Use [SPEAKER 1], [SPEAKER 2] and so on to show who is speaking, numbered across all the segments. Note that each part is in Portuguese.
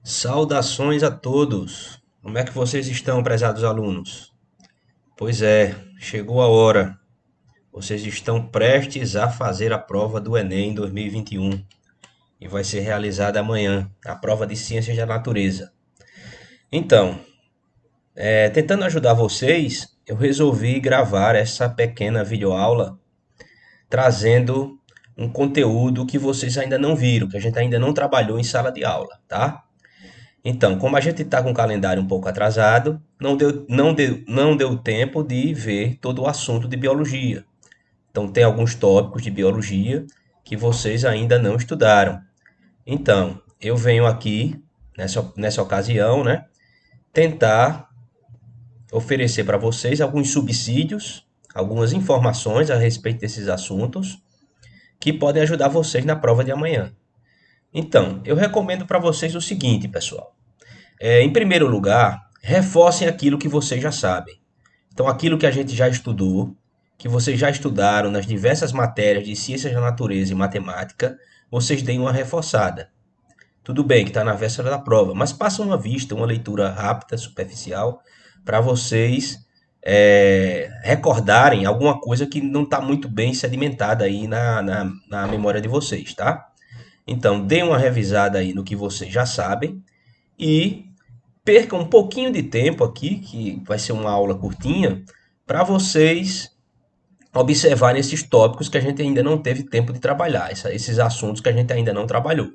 [SPEAKER 1] Saudações a todos! Como é que vocês estão, prezados alunos? Pois é, chegou a hora. Vocês estão prestes a fazer a prova do Enem 2021 e vai ser realizada amanhã, a prova de Ciências da Natureza. Então, tentando ajudar vocês, eu resolvi gravar essa pequena videoaula trazendo um conteúdo que vocês ainda não viram, que a gente ainda não trabalhou em sala de aula, tá? Então, como a gente está com o calendário um pouco atrasado, não deu tempo de ver todo o assunto de biologia. Então, tem alguns tópicos de biologia que vocês ainda não estudaram. Então, eu venho aqui, nessa ocasião, né, tentar oferecer para vocês alguns subsídios, algumas informações a respeito desses assuntos que podem ajudar vocês na prova de amanhã. Então, eu recomendo para vocês o seguinte, pessoal. Em primeiro lugar, reforcem aquilo que vocês já sabem. Então, aquilo que a gente já estudou, que vocês já estudaram nas diversas matérias de ciências da natureza e matemática, vocês deem uma reforçada. Tudo bem que está na véspera da prova, mas passa uma vista, uma leitura rápida, superficial, para vocês recordarem alguma coisa que não está muito bem sedimentada aí na memória de vocês, tá? Então, deem uma revisada aí no que vocês já sabem e perca um pouquinho de tempo aqui, que vai ser uma aula curtinha, para vocês observarem esses tópicos que a gente ainda não teve tempo de trabalhar, esses assuntos que a gente ainda não trabalhou.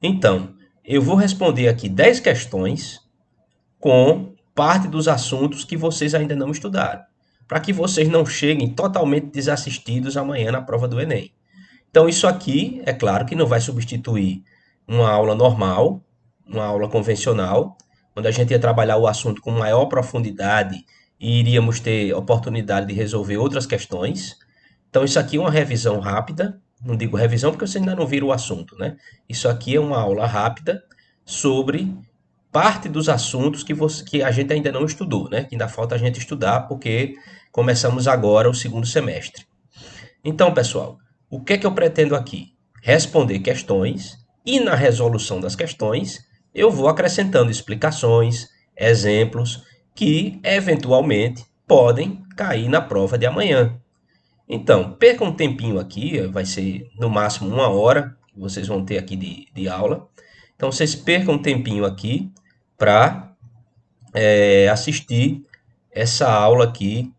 [SPEAKER 1] Então, eu vou responder aqui 10 questões com parte dos assuntos que vocês ainda não estudaram, para que vocês não cheguem totalmente desassistidos amanhã na prova do Enem. Então, isso aqui, é claro que não vai substituir uma aula normal, uma aula convencional, onde a gente ia trabalhar o assunto com maior profundidade e iríamos ter oportunidade de resolver outras questões. Então, isso aqui é uma revisão rápida. Não digo revisão porque você ainda não viram o assunto, né? Isso aqui é uma aula rápida sobre parte dos assuntos que a gente ainda não estudou, né? Que ainda falta a gente estudar porque começamos agora o segundo semestre. Então, pessoal, o que é que eu pretendo aqui? Responder questões e na resolução das questões eu vou acrescentando explicações, exemplos que eventualmente podem cair na prova de amanhã. Então, perca um tempinho aqui, vai ser no máximo uma hora que vocês vão ter aqui de aula. Então, vocês percam um tempinho aqui para assistir essa aula aqui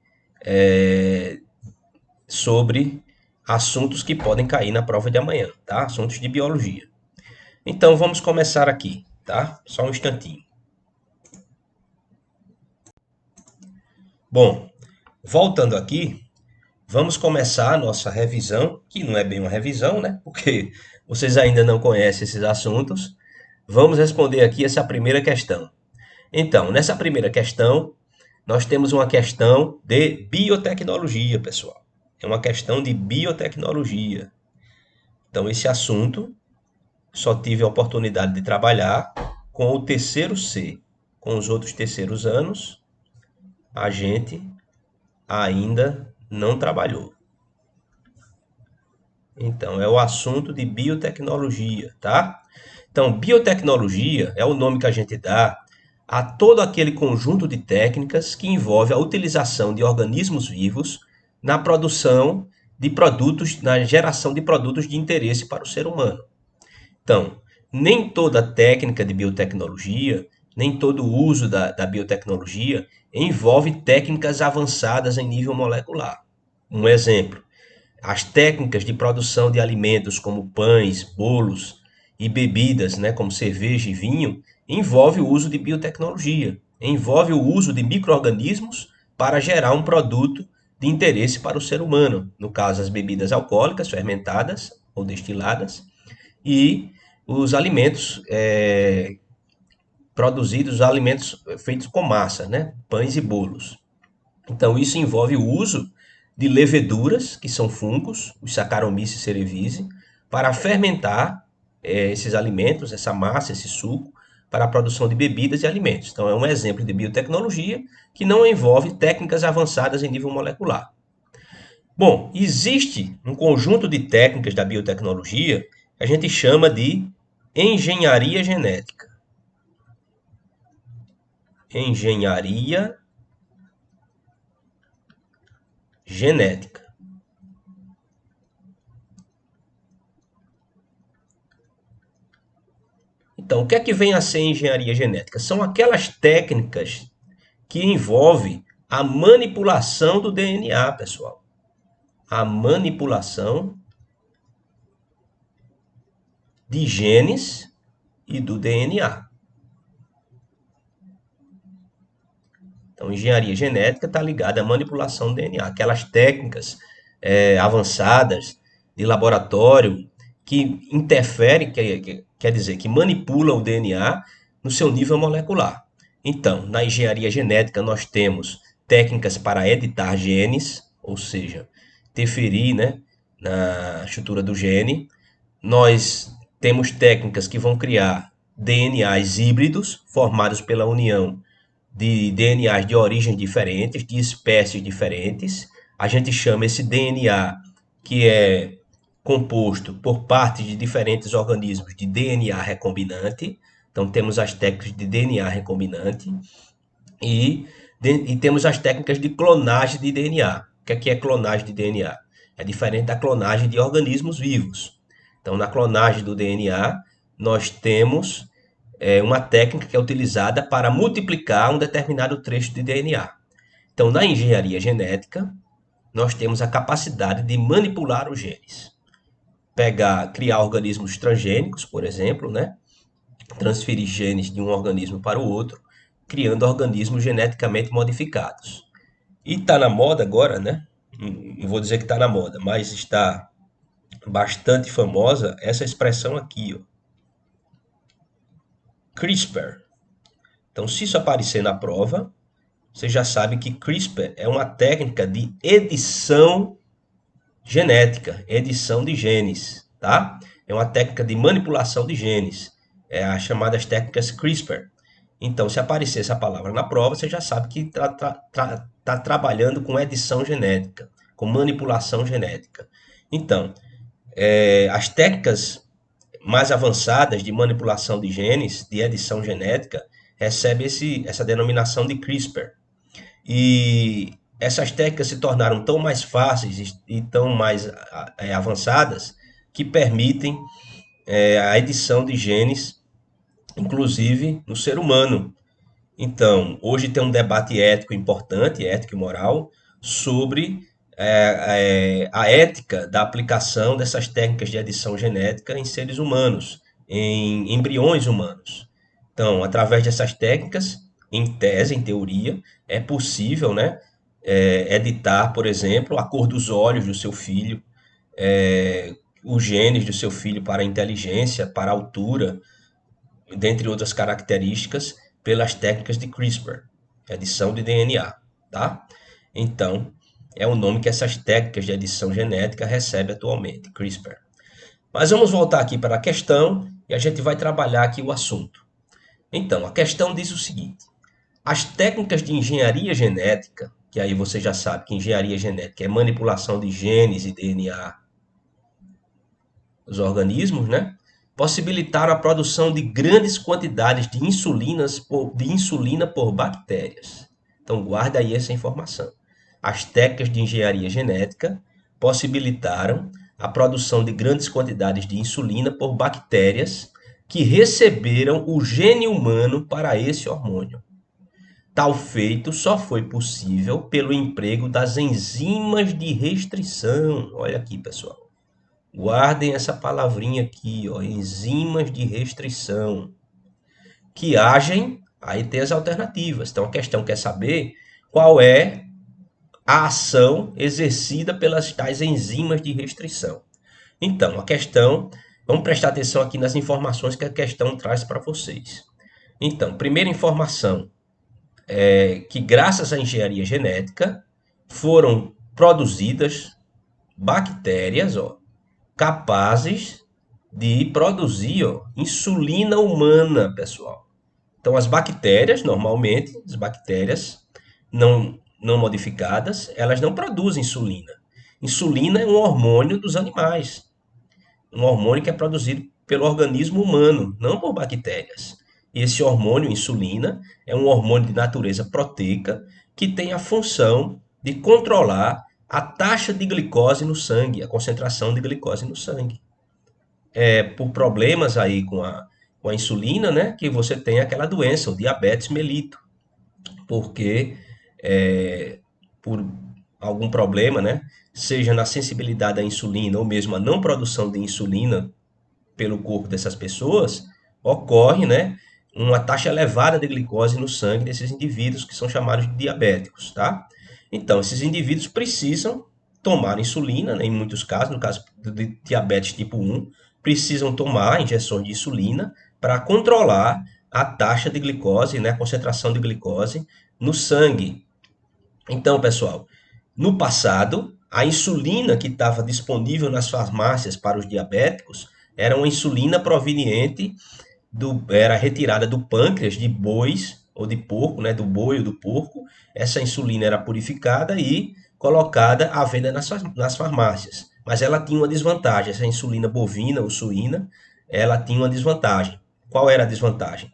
[SPEAKER 1] sobre assuntos que podem cair na prova de amanhã, tá? Assuntos de biologia. Então, vamos começar aqui, tá? Só um instantinho. Bom, voltando aqui, vamos começar a nossa revisão, que não é bem uma revisão, né? Porque vocês ainda não conhecem esses assuntos. Vamos responder aqui essa primeira questão. Então, nessa primeira questão, nós temos uma questão de biotecnologia, pessoal. É uma questão de biotecnologia. Então, esse assunto só tive a oportunidade de trabalhar com o terceiro C. Com os outros terceiros anos, a gente ainda não trabalhou. Então, é o assunto de biotecnologia, tá? Então, biotecnologia é o nome que a gente dá a todo aquele conjunto de técnicas que envolve a utilização de organismos vivos na produção de produtos, na geração de produtos de interesse para o ser humano. Então, nem toda técnica de biotecnologia, nem todo uso da biotecnologia envolve técnicas avançadas em nível molecular. Um exemplo, as técnicas de produção de alimentos como pães, bolos e bebidas, né, como cerveja e vinho, envolve o uso de biotecnologia, envolve o uso de micro-organismos para gerar um produto de interesse para o ser humano, no caso as bebidas alcoólicas fermentadas ou destiladas e os alimentos produzidos, alimentos feitos com massa, né, pães e bolos. Então isso envolve o uso de leveduras, que são fungos, os Saccharomyces cerevisiae, para fermentar esses alimentos, essa massa, esse suco, para a produção de bebidas e alimentos. Então, é um exemplo de biotecnologia que não envolve técnicas avançadas em nível molecular. Bom, existe um conjunto de técnicas da biotecnologia que a gente chama de engenharia genética. engenharia genética. Então, o que é que vem a ser engenharia genética? São aquelas técnicas que envolvem a manipulação do DNA, pessoal. A manipulação de genes e do DNA. Então, engenharia genética está ligada à manipulação do DNA, aquelas técnicas avançadas de laboratório que interferem, quer dizer, que manipulam o DNA no seu nível molecular. Então, na engenharia genética, nós temos técnicas para editar genes, ou seja, interferir, né, na estrutura do gene. Nós temos técnicas que vão criar DNAs híbridos, formados pela união de DNAs de origens diferentes, de espécies diferentes. A gente chama esse DNA, que é composto por partes de diferentes organismos, de DNA recombinante. Então, temos as técnicas de DNA recombinante e temos as técnicas de clonagem de DNA. O que é clonagem de DNA? É diferente da clonagem de organismos vivos. Então, na clonagem do DNA, nós temos uma técnica que é utilizada para multiplicar um determinado trecho de DNA. Então, na engenharia genética, nós temos a capacidade de manipular os genes. Criar organismos transgênicos, por exemplo, né? Transferir genes de um organismo para o outro, criando organismos geneticamente modificados. E está na moda agora, né? Não vou dizer que está na moda, mas está bastante famosa essa expressão aqui, ó. CRISPR. Então, se isso aparecer na prova, você já sabe que CRISPR é uma técnica de edição genética, edição de genes, tá? É uma técnica de manipulação de genes, é as chamadas técnicas CRISPR. Então, se aparecer essa palavra na prova, você já sabe que está trabalhando com edição genética, com manipulação genética. Então, as técnicas mais avançadas de manipulação de genes, de edição genética, recebem essa denominação de CRISPR. E essas técnicas se tornaram tão mais fáceis e tão mais avançadas que permitem a edição de genes, inclusive no ser humano. Então, hoje tem um debate ético importante, ético e moral, sobre a ética da aplicação dessas técnicas de edição genética em seres humanos, em embriões humanos. Então, através dessas técnicas, em tese, em teoria, é possível, né, editar, por exemplo, a cor dos olhos do seu filho, os genes do seu filho para a inteligência, para a altura, dentre outras características, pelas técnicas de CRISPR, edição de DNA, tá? Então, é o nome que essas técnicas de edição genética recebem atualmente, CRISPR. Mas vamos voltar aqui para a questão e a gente vai trabalhar aqui o assunto. Então, a questão diz o seguinte: as técnicas de engenharia genética, que aí você já sabe que engenharia genética é manipulação de genes e DNA dos organismos, né? Possibilitaram a produção de grandes quantidades de insulina por bactérias. Então, guarda aí essa informação. As técnicas de engenharia genética possibilitaram a produção de grandes quantidades de insulina por bactérias que receberam o gene humano para esse hormônio. Tal feito só foi possível pelo emprego das enzimas de restrição. Olha aqui, pessoal. Guardem essa palavrinha aqui, ó, enzimas de restrição, que agem, aí tem as alternativas. Então a questão quer saber qual é a ação exercida pelas tais enzimas de restrição. Então, a questão, vamos prestar atenção aqui nas informações que a questão traz para vocês. Então, primeira informação é que graças à engenharia genética foram produzidas bactérias, ó, capazes de produzir, ó, insulina humana, pessoal. Então, as bactérias, normalmente, as bactérias não modificadas, elas não produzem insulina. Insulina é um hormônio dos animais. Um hormônio que é produzido pelo organismo humano, não por bactérias. E esse hormônio, insulina, é um hormônio de natureza proteica que tem a função de controlar a taxa de glicose no sangue, a concentração de glicose no sangue. É por problemas aí com a insulina, né, que você tem aquela doença, o diabetes mellitus, porque por algum problema, né, seja na sensibilidade à insulina ou mesmo a não produção de insulina pelo corpo dessas pessoas, ocorre, né, uma taxa elevada de glicose no sangue desses indivíduos que são chamados de diabéticos, tá? Então, esses indivíduos precisam tomar insulina, né, em muitos casos, no caso de diabetes tipo 1, precisam tomar injeções de insulina para controlar a taxa de glicose, né, a concentração de glicose no sangue. Então, pessoal, no passado, a insulina que estava disponível nas farmácias para os diabéticos era uma insulina proveniente era retirada do pâncreas de bois ou de porco, né, do boi ou do porco. Essa insulina era purificada e colocada à venda nas farmácias. Mas ela tinha uma desvantagem, essa insulina bovina ou suína, ela tinha uma desvantagem. Qual era a desvantagem?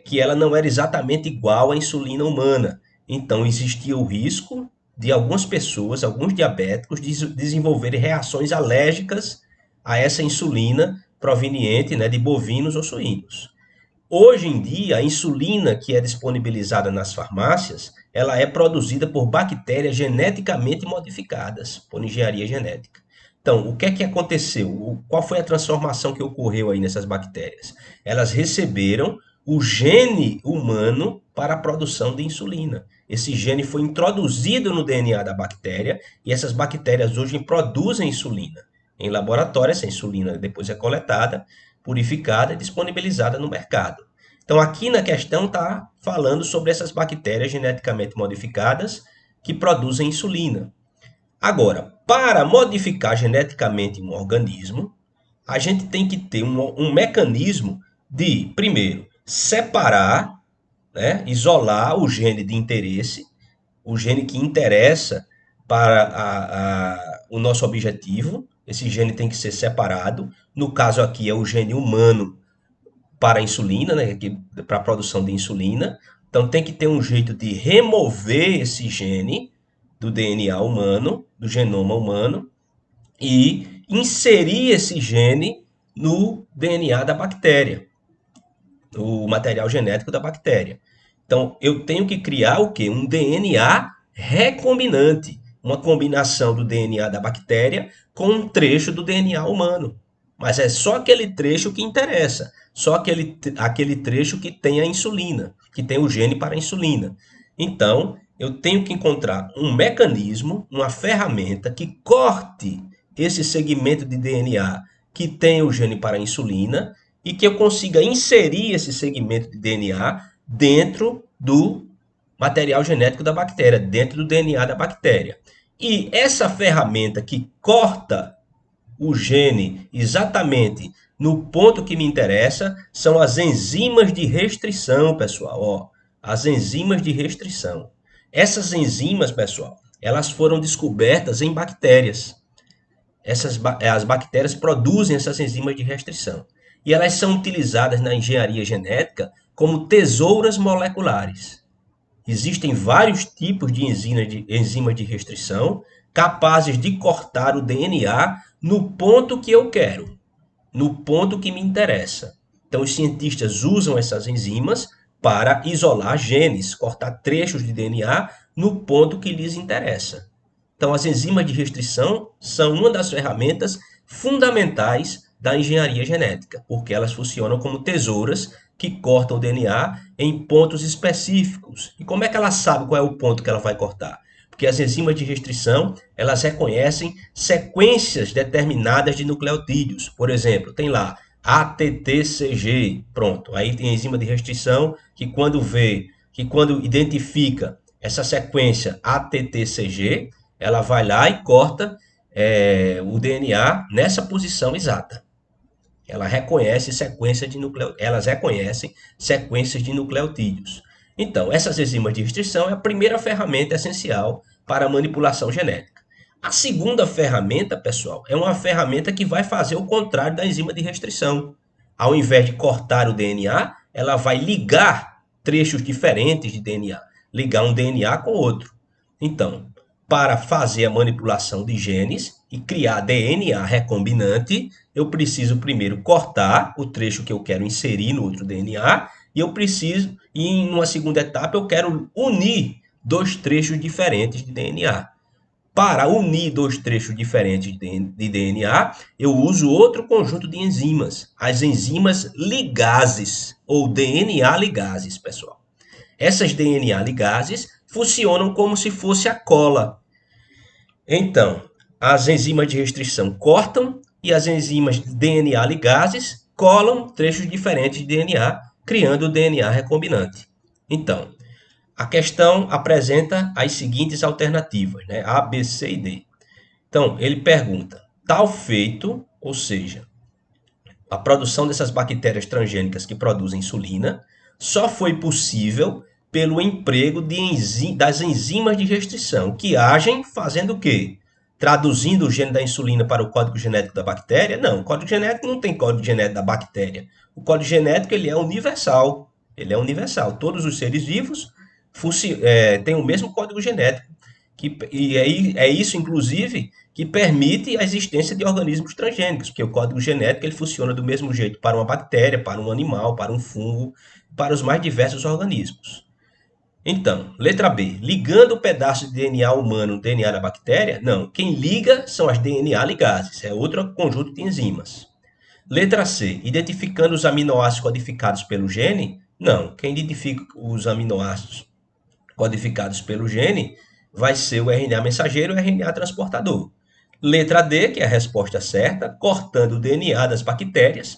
[SPEAKER 1] Que ela não era exatamente igual à insulina humana. Então existia o risco de algumas pessoas, alguns diabéticos, desenvolverem reações alérgicas a essa insulina proveniente, né, de bovinos ou suínos. Hoje em dia, a insulina que é disponibilizada nas farmácias, ela é produzida por bactérias geneticamente modificadas, por engenharia genética. Então, o que é que aconteceu? Qual foi a transformação que ocorreu aí nessas bactérias? Elas receberam o gene humano para a produção de insulina. Esse gene foi introduzido no DNA da bactéria e essas bactérias hoje produzem insulina. Em laboratório, essa insulina depois é coletada, purificada e disponibilizada no mercado. Então, aqui na questão está falando sobre essas bactérias geneticamente modificadas que produzem insulina. Agora, para modificar geneticamente um organismo, a gente tem que ter um mecanismo de, primeiro, separar, né, isolar o gene de interesse, o gene que interessa para o nosso objetivo. Esse gene tem que ser separado. No caso aqui é o gene humano para a insulina, né, para a produção de insulina. Então tem que ter um jeito de remover esse gene do DNA humano, do genoma humano, e inserir esse gene no DNA da bactéria, o material genético da bactéria. Então, eu tenho que criar o quê? Um DNA recombinante, uma combinação do DNA da bactéria com um trecho do DNA humano. Mas é só aquele trecho que interessa, só aquele trecho que tem a insulina, que tem o gene para a insulina. Então, eu tenho que encontrar um mecanismo, uma ferramenta que corte esse segmento de DNA que tem o gene para a insulina e que eu consiga inserir esse segmento de DNA dentro do material genético da bactéria, dentro do DNA da bactéria. E essa ferramenta que corta o gene exatamente no ponto que me interessa são as enzimas de restrição, pessoal. Ó, as enzimas de restrição. Essas enzimas, pessoal, elas foram descobertas em bactérias. As bactérias produzem essas enzimas de restrição. E elas são utilizadas na engenharia genética como tesouras moleculares. Existem vários tipos de enzimas de restrição capazes de cortar o DNA no ponto que eu quero, no ponto que me interessa. Então, os cientistas usam essas enzimas para isolar genes, cortar trechos de DNA no ponto que lhes interessa. Então, as enzimas de restrição são uma das ferramentas fundamentais da engenharia genética, porque elas funcionam como tesouras que cortam o DNA em pontos específicos. E como é que ela sabe qual é o ponto que ela vai cortar? Porque as enzimas de restrição, elas reconhecem sequências determinadas de nucleotídeos. Por exemplo, tem lá ATTCG, pronto. Aí tem a enzima de restrição que quando identifica essa sequência ATTCG, ela vai lá e corta o DNA nessa posição exata. Elas reconhecem sequências de nucleotídeos. Então, essas enzimas de restrição é a primeira ferramenta essencial para a manipulação genética. A segunda ferramenta, pessoal, é uma ferramenta que vai fazer o contrário da enzima de restrição. Ao invés de cortar o DNA, ela vai ligar trechos diferentes de DNA, ligar um DNA com outro. Então, para fazer a manipulação de genes e criar DNA recombinante, eu preciso primeiro cortar o trecho que eu quero inserir no outro DNA e em uma segunda etapa, eu quero unir dois trechos diferentes de DNA. Para unir dois trechos diferentes de DNA, eu uso outro conjunto de enzimas, as enzimas ligases, ou DNA ligases, pessoal. Essas DNA ligases funcionam como se fosse a cola. Então, as enzimas de restrição cortam e as enzimas DNA ligases colam trechos diferentes de DNA, criando o DNA recombinante. Então, a questão apresenta as seguintes alternativas, né? A, B, C e D. Então, ele pergunta: tal feito, ou seja, a produção dessas bactérias transgênicas que produzem insulina, só foi possível pelo emprego das enzimas de restrição, que agem fazendo o quê? Traduzindo o gene da insulina para o código genético da bactéria? Não, o código genético não tem código genético da bactéria. O código genético ele é universal. Ele é universal. Todos os seres vivos têm o mesmo código genético. É isso, inclusive, que permite a existência de organismos transgênicos, porque o código genético ele funciona do mesmo jeito para uma bactéria, para um animal, para um fungo, para os mais diversos organismos. Então, letra B, ligando o pedaço de DNA humano no DNA da bactéria? Não, quem liga são as DNA ligases, é outro conjunto de enzimas. Letra C, identificando os aminoácidos codificados pelo gene? Não, quem identifica os aminoácidos codificados pelo gene vai ser o RNA mensageiro e o RNA transportador. Letra D, que é a resposta certa, cortando o DNA das bactérias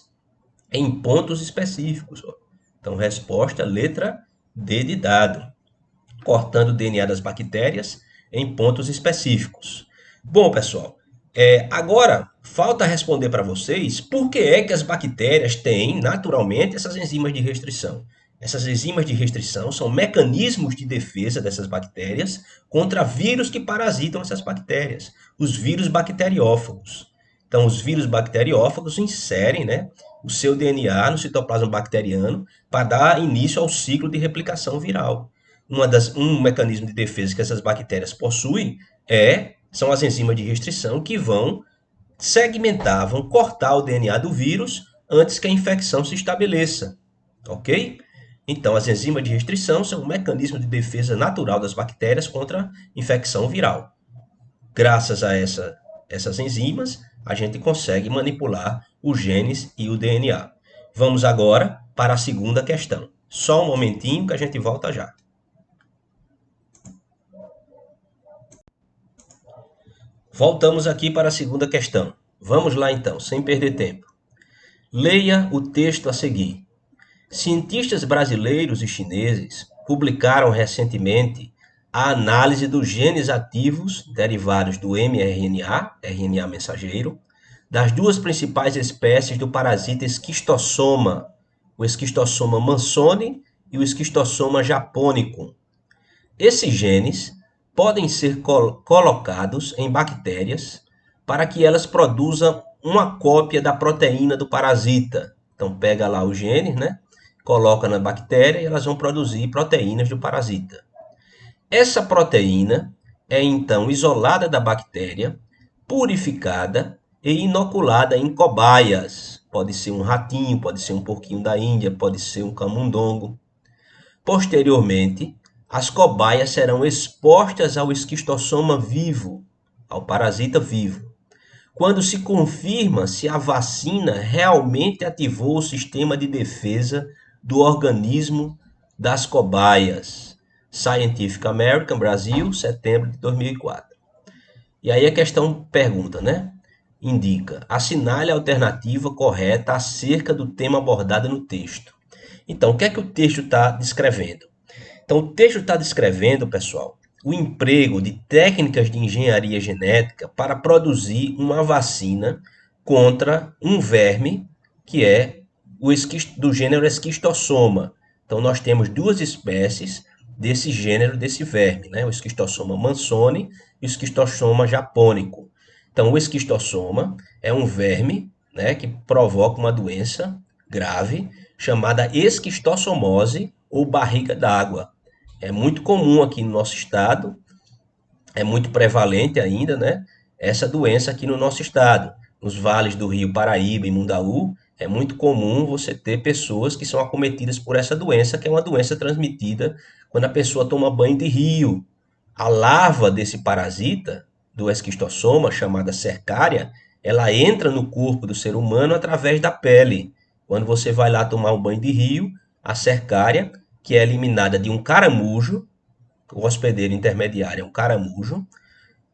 [SPEAKER 1] em pontos específicos. Então, resposta, letra D de dado. Cortando o DNA das bactérias em pontos específicos. Bom, pessoal, agora falta responder para vocês por que é que as bactérias têm naturalmente essas enzimas de restrição. Essas enzimas de restrição são mecanismos de defesa dessas bactérias contra vírus que parasitam essas bactérias, os vírus bacteriófagos. Então, os vírus bacteriófagos inserem, né, o seu DNA no citoplasma bacteriano para dar início ao ciclo de replicação viral. Um mecanismo de defesa que essas bactérias possuem são as enzimas de restrição que vão segmentar, vão cortar o DNA do vírus antes que a infecção se estabeleça, ok? Então, as enzimas de restrição são um mecanismo de defesa natural das bactérias contra infecção viral. Graças a essas enzimas, a gente consegue manipular os genes e o DNA. Vamos agora para a segunda questão. Só um momentinho que a gente volta já. Voltamos aqui para a segunda questão. Vamos lá então, sem perder tempo. Leia o texto a seguir. Cientistas brasileiros e chineses publicaram recentemente a análise dos genes ativos derivados do mRNA, RNA mensageiro, das duas principais espécies do parasita esquistossoma, o esquistossoma mansoni e o esquistossoma japonicum. Esses genes podem ser colocados em bactérias para que elas produzam uma cópia da proteína do parasita. Então, pega lá os genes, né? Coloca na bactéria e elas vão produzir proteínas do parasita. Essa proteína é então isolada da bactéria, purificada e inoculada em cobaias. Pode ser um ratinho, pode ser um porquinho da Índia, pode ser um camundongo. Posteriormente, as cobaias serão expostas ao esquistossoma vivo, ao parasita vivo, quando se confirma se a vacina realmente ativou o sistema de defesa do organismo das cobaias. Scientific American, Brasil, setembro de 2004. E aí a questão pergunta, né? Indica, assinale a alternativa correta acerca do tema abordado no texto. Então, o que é que o texto está descrevendo? Então, o texto está descrevendo, pessoal, o emprego de técnicas de engenharia genética para produzir uma vacina contra um verme que é do gênero esquistossoma. Então, nós temos duas espécies desse gênero, desse verme, né? O esquistossoma mansoni e o esquistossoma japônico. Então, o esquistossoma é um verme, né, que provoca uma doença grave chamada esquistossomose ou barriga d'água. É muito comum aqui no nosso estado, é muito prevalente ainda, né? Essa doença aqui no nosso estado. Nos vales do Rio Paraíba e Mundaú, é muito comum você ter pessoas que são acometidas por essa doença, que é uma doença transmitida quando a pessoa toma banho de rio. A larva desse parasita, do esquistossoma, chamada cercária, ela entra no corpo do ser humano através da pele. Quando você vai lá tomar um banho de rio, a cercária, que é eliminada de um caramujo, o hospedeiro intermediário é um caramujo.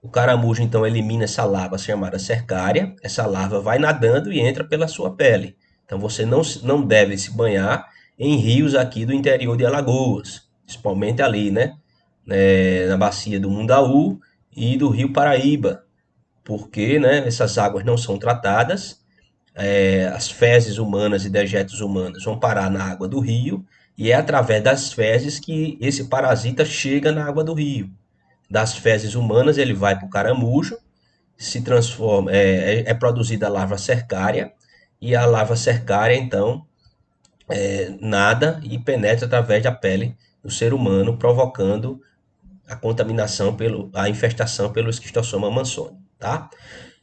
[SPEAKER 1] O caramujo então elimina essa larva chamada cercária. Essa larva vai nadando e entra pela sua pele. Então você não deve se banhar em rios aqui do interior de Alagoas, principalmente ali, né? Na bacia do Mundaú e do Rio Paraíba, porque, né, essas águas não são tratadas, as fezes humanas e dejetos humanos vão parar na água do rio e é através das fezes que esse parasita chega na água do rio. Das fezes humanas ele vai para o caramujo, se transforma, é produzida a larva cercária e a larva cercária então nada e penetra através da pele do ser humano, provocando a contaminação a infestação pelo esquistossoma mansoni, tá?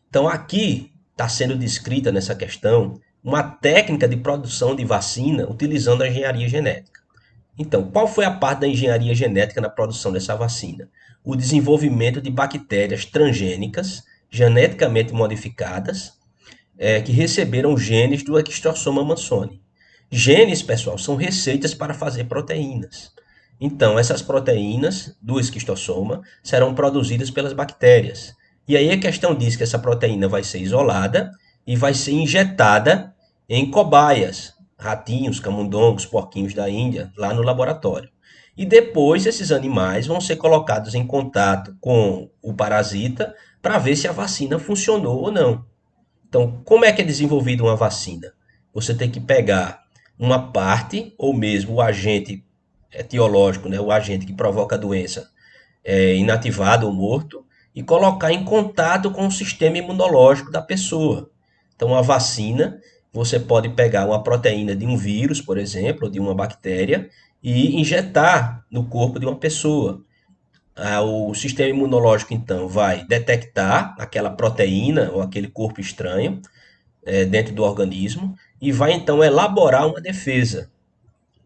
[SPEAKER 1] Então aqui está sendo descrita nessa questão uma técnica de produção de vacina utilizando a engenharia genética. Então, qual foi a parte da engenharia genética na produção dessa vacina? O desenvolvimento de bactérias transgênicas, geneticamente modificadas, que receberam genes do esquistossoma mansoni. Genes, pessoal, são receitas para fazer proteínas. Então, essas proteínas do esquistossoma serão produzidas pelas bactérias. E aí a questão diz que essa proteína vai ser isolada e vai ser injetada em cobaias, ratinhos, camundongos, porquinhos da Índia, lá no laboratório. E depois esses animais vão ser colocados em contato com o parasita para ver se a vacina funcionou ou não. Então, como é que é desenvolvida uma vacina? Você tem que pegar uma parte, ou mesmo o agente etiológico, né, o agente que provoca a doença, inativado ou morto, e colocar em contato com o sistema imunológico da pessoa. Então, a vacina, você pode pegar uma proteína de um vírus, por exemplo, ou de uma bactéria, e injetar no corpo de uma pessoa. O sistema imunológico, então, vai detectar aquela proteína ou aquele corpo estranho dentro do organismo e vai, então, elaborar uma defesa.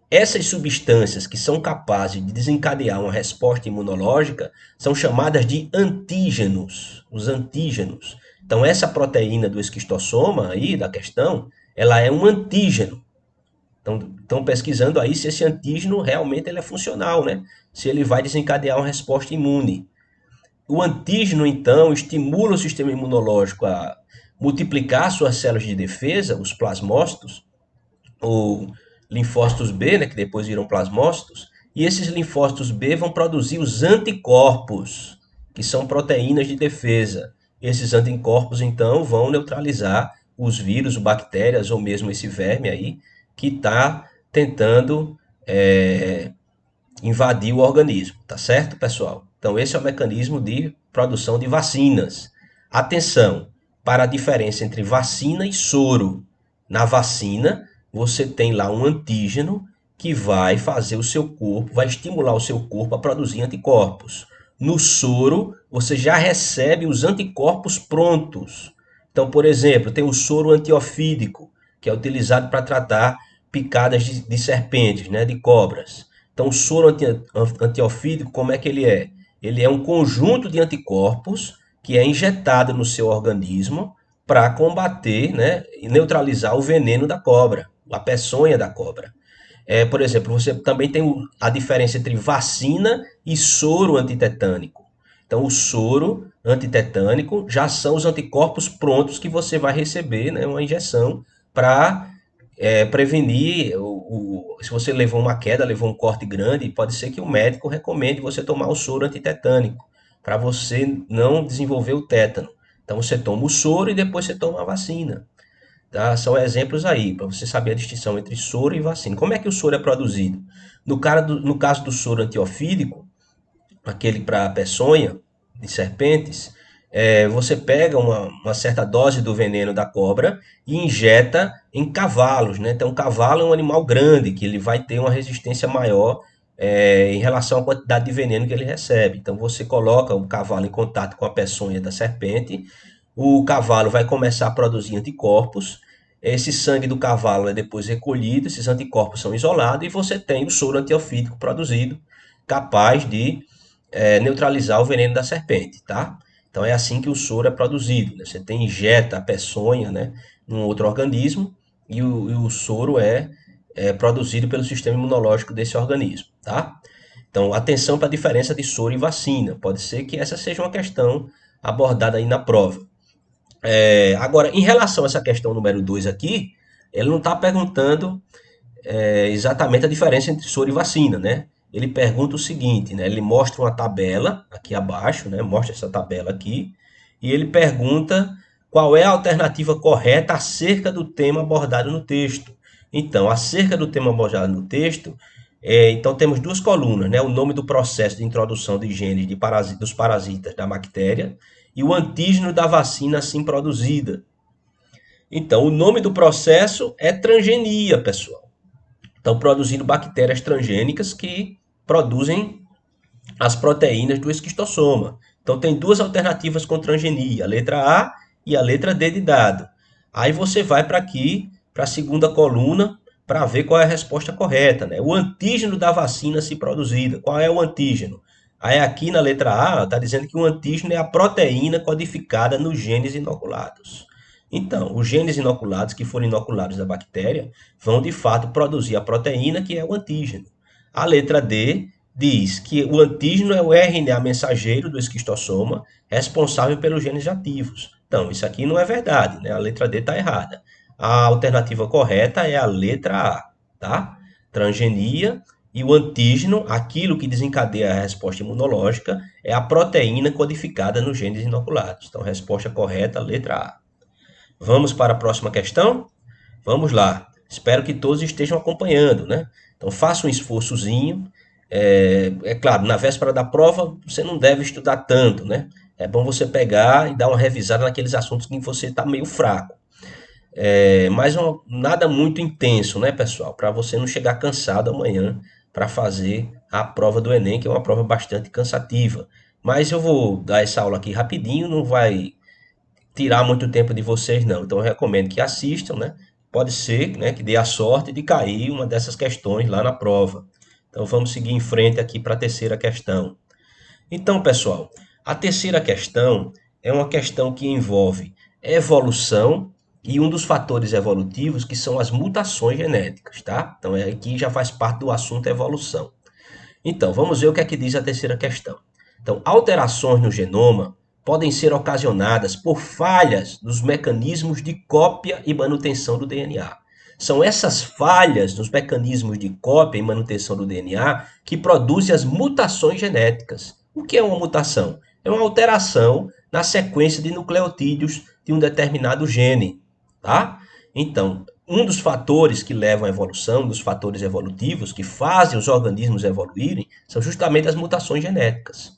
[SPEAKER 1] Essas substâncias que são capazes de desencadear uma resposta imunológica são chamadas de antígenos, os antígenos. Então, essa proteína do esquistossoma aí, da questão, ela é um antígeno. Então, estão pesquisando aí se esse antígeno realmente ele é funcional, né? Se ele vai desencadear uma resposta imune. O antígeno, então, estimula o sistema imunológico a multiplicar suas células de defesa, os plasmócitos, ou linfócitos B, né, que depois viram plasmócitos, e esses linfócitos B vão produzir os anticorpos, que são proteínas de defesa. Esses anticorpos, então, vão neutralizar os vírus, bactérias ou mesmo esse verme aí, que está tentando invadir o organismo, tá certo, pessoal? Então, esse é o mecanismo de produção de vacinas. Atenção para a diferença entre vacina e soro. Na vacina, você tem lá um antígeno que vai fazer o seu corpo, vai estimular o seu corpo a produzir anticorpos. No soro, você já recebe os anticorpos prontos. Então, por exemplo, tem o soro antiofídico, que é utilizado para tratar picadas de serpentes, né, de cobras. Então, o soro antiofídico, como é que ele é? Ele é um conjunto de anticorpos que é injetado no seu organismo para combater, né, e neutralizar o veneno da cobra, a peçonha da cobra. Por exemplo, você também tem a diferença entre vacina e soro antitetânico. Então, o soro antitetânico já são os anticorpos prontos que você vai receber, né, uma injeção para prevenir, se você levou uma queda, levou um corte grande, pode ser que o médico recomende você tomar o soro antitetânico, para você não desenvolver o tétano. Então você toma o soro e depois você toma a vacina. Tá? São exemplos aí, para você saber a distinção entre soro e vacina. Como é que o soro é produzido? No caso do soro antiofídico, aquele para peçonha de serpentes, você pega uma certa dose do veneno da cobra e injeta em cavalos, né? Então, o cavalo é um animal grande, que ele vai ter uma resistência maior em relação à quantidade de veneno que ele recebe. Então, você coloca o cavalo em contato com a peçonha da serpente, o cavalo vai começar a produzir anticorpos, esse sangue do cavalo é depois recolhido, esses anticorpos são isolados e você tem o soro antiofídico produzido, capaz de neutralizar o veneno da serpente, tá? Então é assim que o soro é produzido, né? Você injeta a peçonha, né, num outro organismo e o soro é produzido pelo sistema imunológico desse organismo, tá? Então, atenção para a diferença de soro e vacina. Pode ser que essa seja uma questão abordada aí na prova. Agora, em relação a essa questão número 2 aqui, ele não está perguntando exatamente a diferença entre soro e vacina, né? Ele pergunta o seguinte, né? Ele mostra uma tabela aqui abaixo, né? Mostra essa tabela aqui, e ele pergunta qual é a alternativa correta acerca do tema abordado no texto. Então, acerca do tema abordado no texto, então temos duas colunas, né? O nome do processo de introdução de genes dos parasitas da bactéria e o antígeno da vacina assim produzida. Então, o nome do processo é transgenia, pessoal. Estão produzindo bactérias transgênicas que produzem as proteínas do esquistossoma. Então, tem duas alternativas com transgenia, a letra A e a letra D de dado. Aí você vai para aqui, para a segunda coluna, para ver qual é a resposta correta, né? O antígeno da vacina se produzida. Qual é o antígeno? Aí aqui na letra A está dizendo que o antígeno é a proteína codificada nos genes inoculados. Então, os genes inoculados que foram inoculados da bactéria vão de fato produzir a proteína que é o antígeno. A letra D diz que o antígeno é o RNA mensageiro do esquistossoma responsável pelos genes ativos. Então, isso aqui não é verdade, né? A letra D está errada. A alternativa correta é a letra A, tá? Transgenia e o antígeno, aquilo que desencadeia a resposta imunológica, é a proteína codificada nos genes inoculados. Então, resposta correta, letra A. Vamos para a próxima questão? Vamos lá. Espero que todos estejam acompanhando, né? Então, faça um esforçozinho. Claro, na véspera da prova, você não deve estudar tanto, né? É bom você pegar e dar uma revisada naqueles assuntos que você está meio fraco. Mas nada muito intenso, né, pessoal? Para você não chegar cansado amanhã para fazer a prova do Enem, que é uma prova bastante cansativa. Mas eu vou dar essa aula aqui rapidinho, não vai tirar muito tempo de vocês, não. Então, eu recomendo que assistam, né? Pode ser, né, que dê a sorte de cair uma dessas questões lá na prova. Então, vamos seguir em frente aqui para a terceira questão. Então, pessoal, a terceira questão é uma questão que envolve evolução e um dos fatores evolutivos que são as mutações genéticas, tá? Então, aqui já faz parte do assunto evolução. Então, vamos ver o que é que diz a terceira questão. Então, alterações no genoma podem ser ocasionadas por falhas nos mecanismos de cópia e manutenção do DNA. São essas falhas nos mecanismos de cópia e manutenção do DNA que produzem as mutações genéticas. O que é uma mutação? É uma alteração na sequência de nucleotídeos de um determinado gene, tá? Então, um dos fatores que levam à evolução, um dos fatores evolutivos que fazem os organismos evoluírem, são justamente as mutações genéticas.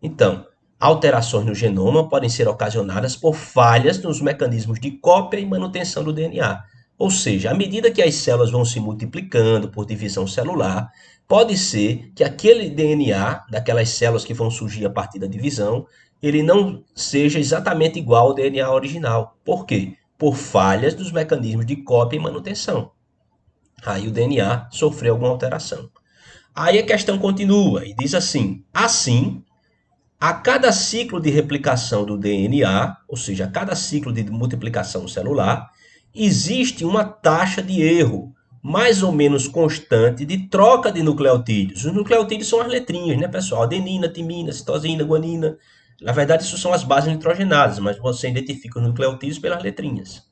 [SPEAKER 1] Então, alterações no genoma podem ser ocasionadas por falhas nos mecanismos de cópia e manutenção do DNA. Ou seja, à medida que as células vão se multiplicando por divisão celular, pode ser que aquele DNA daquelas células que vão surgir a partir da divisão, ele não seja exatamente igual ao DNA original. Por quê? Por falhas dos mecanismos de cópia e manutenção. Aí o DNA sofreu alguma alteração. Aí a questão continua e diz assim, a cada ciclo de replicação do DNA, ou seja, a cada ciclo de multiplicação celular, existe uma taxa de erro mais ou menos constante de troca de nucleotídeos. Os nucleotídeos são as letrinhas, né, pessoal? Adenina, timina, citosina, guanina. Na verdade, isso são as bases nitrogenadas, mas você identifica os nucleotídeos pelas letrinhas,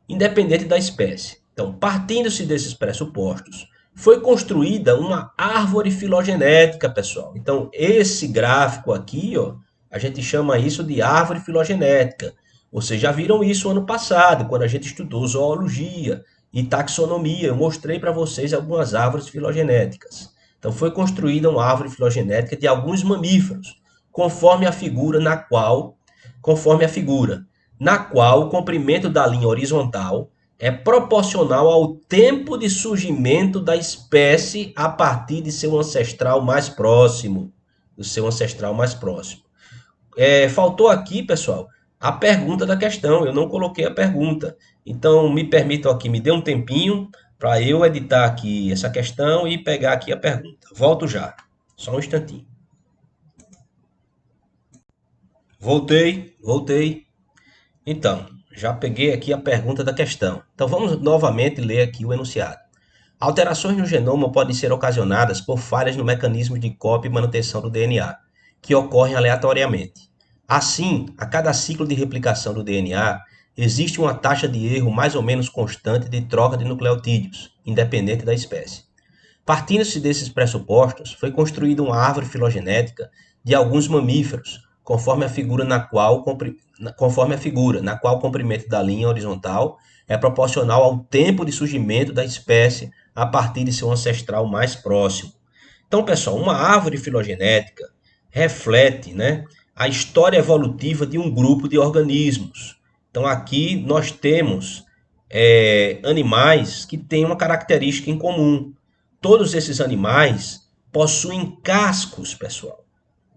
[SPEAKER 1] independente da espécie. Então, partindo-se desses pressupostos, foi construída uma árvore filogenética, pessoal. Então, esse gráfico aqui, ó, a gente chama isso de árvore filogenética. Vocês já viram isso ano passado, quando a gente estudou zoologia e taxonomia. Eu mostrei para vocês algumas árvores filogenéticas. Então, foi construída uma árvore filogenética de alguns mamíferos, conforme a figura na qual conforme a figura, na qual o comprimento da linha horizontal é proporcional ao tempo de surgimento da espécie a partir de seu ancestral mais próximo. Do seu ancestral mais próximo. Faltou aqui, pessoal, a pergunta da questão. Eu não coloquei a pergunta. Então, me permitam aqui, me dê um tempinho para eu editar aqui essa questão e pegar aqui a pergunta. Volto já. Só um instantinho. Voltei. Então, já peguei aqui a pergunta da questão. Então, vamos novamente ler aqui o enunciado. Alterações no genoma podem ser ocasionadas por falhas no mecanismo de cópia e manutenção do DNA, que ocorrem aleatoriamente. Assim, a cada ciclo de replicação do DNA, existe uma taxa de erro mais ou menos constante de troca de nucleotídeos, independente da espécie. Partindo-se desses pressupostos, foi construída uma árvore filogenética de alguns mamíferos, conforme a figura na qual o comprimento da linha horizontal é proporcional ao tempo de surgimento da espécie a partir de seu ancestral mais próximo. Então, pessoal, uma árvore filogenética reflete, né, a história evolutiva de um grupo de organismos. Então, aqui nós temos animais que têm uma característica em comum. Todos esses animais possuem cascos, pessoal.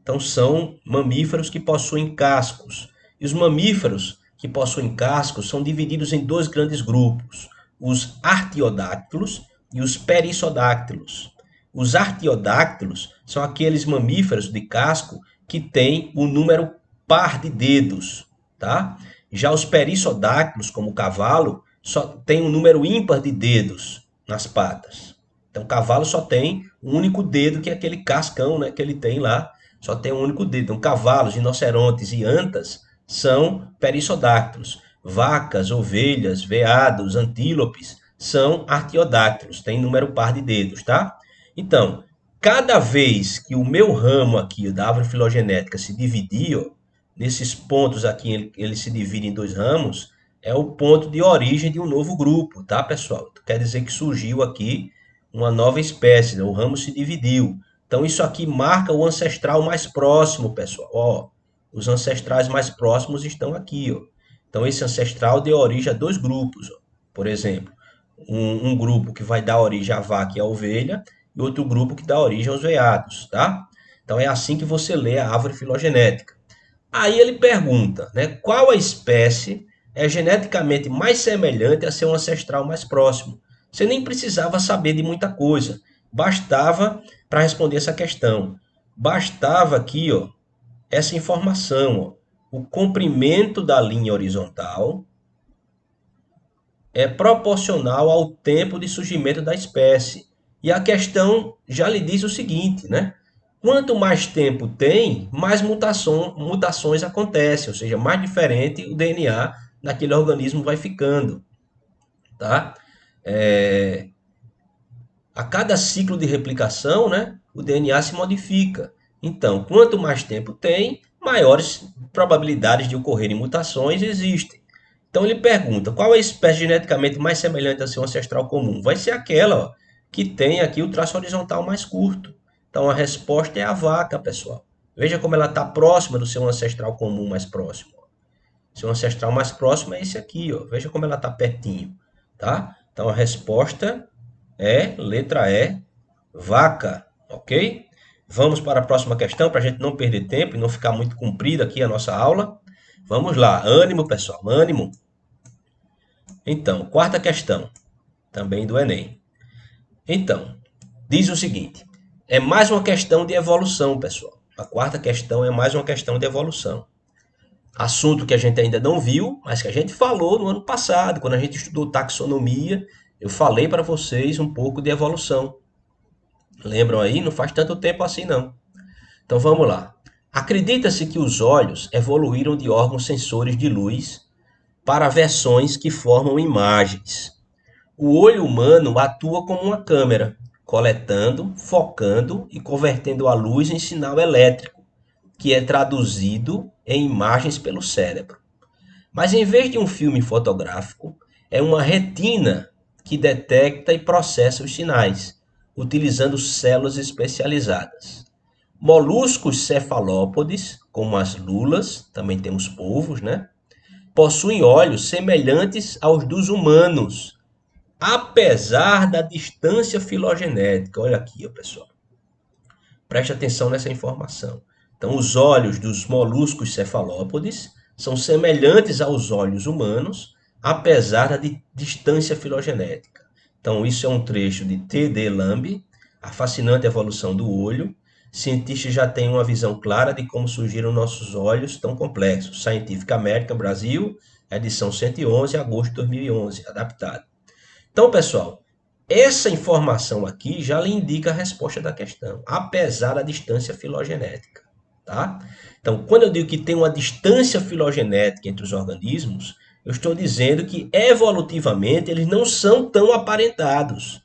[SPEAKER 1] Então, são mamíferos que possuem cascos. E os mamíferos que possuem cascos são divididos em dois grandes grupos, os artiodáctilos e os perissodáctilos. Os artiodáctilos são aqueles mamíferos de casco que têm o número par de dedos, tá? Já os perissodáctilos, como o cavalo, só tem um número ímpar de dedos nas patas. Então, o cavalo só tem um único dedo, que é aquele cascão, né, que ele tem lá, só tem um único dedo. Então, cavalos, rinocerontes e antas são perissodáctilos. Vacas, ovelhas, veados, antílopes são artiodáctilos, tem número par de dedos, tá? Então, cada vez que o meu ramo aqui da árvore filogenética se dividir, ó, nesses pontos aqui, ele se divide em dois ramos, é o ponto de origem de um novo grupo, tá, pessoal? Quer dizer que surgiu aqui uma nova espécie, né? O ramo se dividiu. Então, isso aqui marca o ancestral mais próximo, pessoal. Ó, os ancestrais mais próximos estão aqui, ó. Então, esse ancestral deu origem a dois grupos, ó. Por exemplo, um grupo que vai dar origem à vaca e à ovelha, e outro grupo que dá origem aos veados, tá? Então, é assim que você lê a árvore filogenética. Aí ele pergunta, né, qual a espécie é geneticamente mais semelhante a seu ancestral mais próximo? Você nem precisava saber de muita coisa. Bastava, para responder essa questão, bastava aqui, ó, essa informação, ó, o comprimento da linha horizontal é proporcional ao tempo de surgimento da espécie. E a questão já lhe diz o seguinte, né? Quanto mais tempo tem, mais mutações acontecem, ou seja, mais diferente o DNA daquele organismo vai ficando, tá? A cada ciclo de replicação, né, o DNA se modifica. Então, quanto mais tempo tem, maiores probabilidades de ocorrerem mutações existem. Então ele pergunta, qual é a espécie geneticamente mais semelhante a seu ancestral comum? Vai ser aquela, ó, que tem aqui o traço horizontal mais curto. Então a resposta é a vaca, pessoal. Veja como ela está próxima do seu ancestral comum mais próximo. Seu ancestral mais próximo é esse aqui, ó. Veja como ela está pertinho, tá? Então a resposta é letra E, vaca, ok? Vamos para a próxima questão, para a gente não perder tempo e não ficar muito comprida aqui a nossa aula. Vamos lá, ânimo, pessoal, ânimo. Então, quarta questão, também do Enem. Então, diz o seguinte, é mais uma questão de evolução, pessoal. A quarta questão é mais uma questão de evolução. Assunto que a gente ainda não viu, mas que a gente falou no ano passado, quando a gente estudou taxonomia, eu falei para vocês um pouco de evolução. Lembram aí? Não faz tanto tempo assim, não. Então vamos lá. Acredita-se que os olhos evoluíram de órgãos sensores de luz para versões que formam imagens. O olho humano atua como uma câmera, coletando, focando e convertendo a luz em sinal elétrico, que é traduzido em imagens pelo cérebro. Mas em vez de um filme fotográfico, é uma retina que detecta e processa os sinais, utilizando células especializadas. Moluscos cefalópodes, como as lulas, também temos polvos, né? Possuem olhos semelhantes aos dos humanos, apesar da distância filogenética. Olha aqui, ó, pessoal. Preste atenção nessa informação. Então, os olhos dos moluscos cefalópodes são semelhantes aos olhos humanos, apesar da distância filogenética. Então, isso é um trecho de T.D. Lambe, A Fascinante Evolução do Olho. Cientistas já têm uma visão clara de como surgiram nossos olhos tão complexos. Scientific American, Brasil, edição 111, agosto de 2011, adaptado. Então, pessoal, essa informação aqui já lhe indica a resposta da questão, apesar da distância filogenética, tá? Então, quando eu digo que tem uma distância filogenética entre os organismos, eu estou dizendo que evolutivamente eles não são tão aparentados,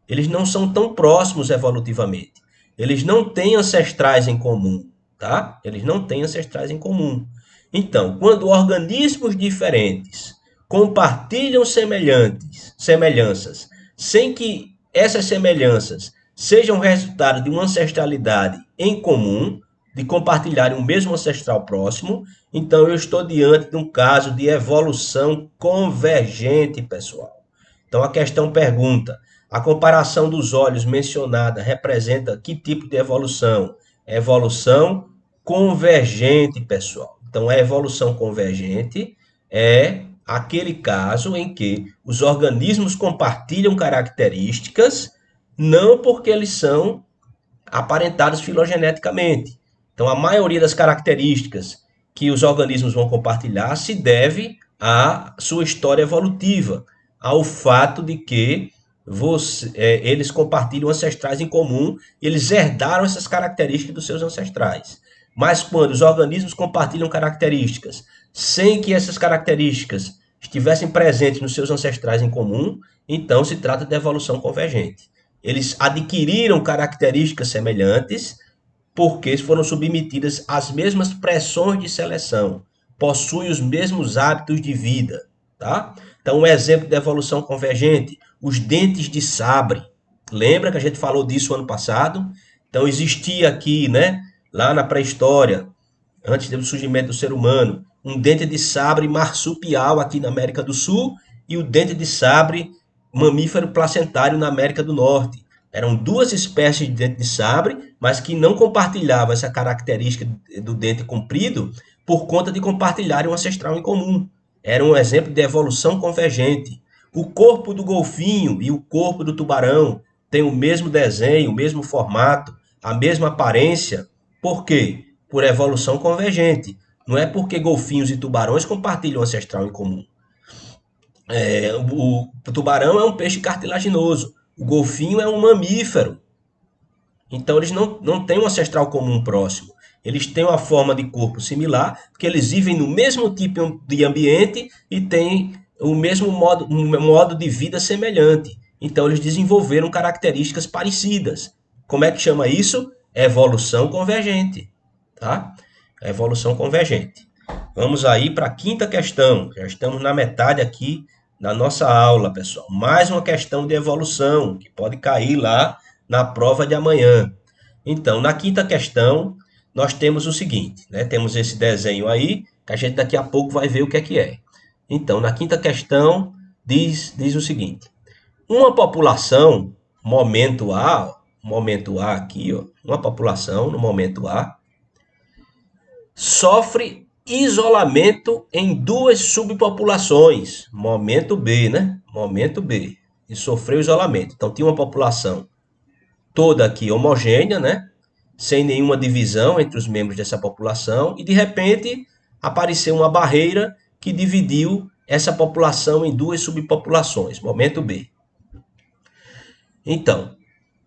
[SPEAKER 1] eles não são tão próximos evolutivamente, eles não têm ancestrais em comum, tá? Eles não têm ancestrais em comum. Então, quando organismos diferentes compartilham semelhanças, sem que essas semelhanças sejam resultado de uma ancestralidade em comum, de compartilharem o mesmo ancestral próximo, então eu estou diante de um caso de evolução convergente, pessoal. Então a questão pergunta: a comparação dos olhos mencionada representa que tipo de evolução? Evolução convergente, pessoal. Então a evolução convergente é aquele caso em que os organismos compartilham características, não porque eles são aparentados filogeneticamente. Então, a maioria das características que os organismos vão compartilhar se deve à sua história evolutiva, ao fato de que eles compartilham ancestrais em comum, eles herdaram essas características dos seus ancestrais. Mas quando os organismos compartilham características sem que essas características estivessem presentes nos seus ancestrais em comum, então se trata de evolução convergente. Eles adquiriram características semelhantes porque foram submetidas às mesmas pressões de seleção, possuem os mesmos hábitos de vida, tá? Então, um exemplo de evolução convergente, os dentes de sabre. Lembra que a gente falou disso ano passado? Então, existia aqui, né, lá na pré-história, antes do surgimento do ser humano, um dente de sabre marsupial aqui na América do Sul e o dente de sabre mamífero placentário na América do Norte. Eram duas espécies de dente de sabre, mas que não compartilhavam essa característica do dente comprido por conta de compartilharem um ancestral em comum. Era um exemplo de evolução convergente. O corpo do golfinho e o corpo do tubarão têm o mesmo desenho, o mesmo formato, a mesma aparência. Por quê? Por evolução convergente. Não é porque golfinhos e tubarões compartilham um ancestral em comum. O tubarão é um peixe cartilaginoso. O golfinho é um mamífero. Então, eles não têm um ancestral comum próximo. Eles têm uma forma de corpo similar, porque eles vivem no mesmo tipo de ambiente e têm o mesmo modo de vida semelhante. Então, eles desenvolveram características parecidas. Como é que chama isso? Evolução convergente. Tá? Evolução convergente. Vamos aí para a quinta questão. Já estamos na metade aqui da nossa aula, pessoal. Mais uma questão de evolução, que pode cair lá na prova de amanhã. Então, na quinta questão, nós temos o seguinte, né? Temos esse desenho aí, que a gente daqui a pouco vai ver o que é. Então, na quinta questão, diz o seguinte: uma população, momento A aqui, ó, uma população no momento A, sofre isolamento em duas subpopulações, momento B, né? Momento B, e sofreu isolamento. Então, tinha uma população toda aqui homogênea, né? Sem nenhuma divisão entre os membros dessa população, e de repente apareceu uma barreira que dividiu essa população em duas subpopulações, momento B. Então,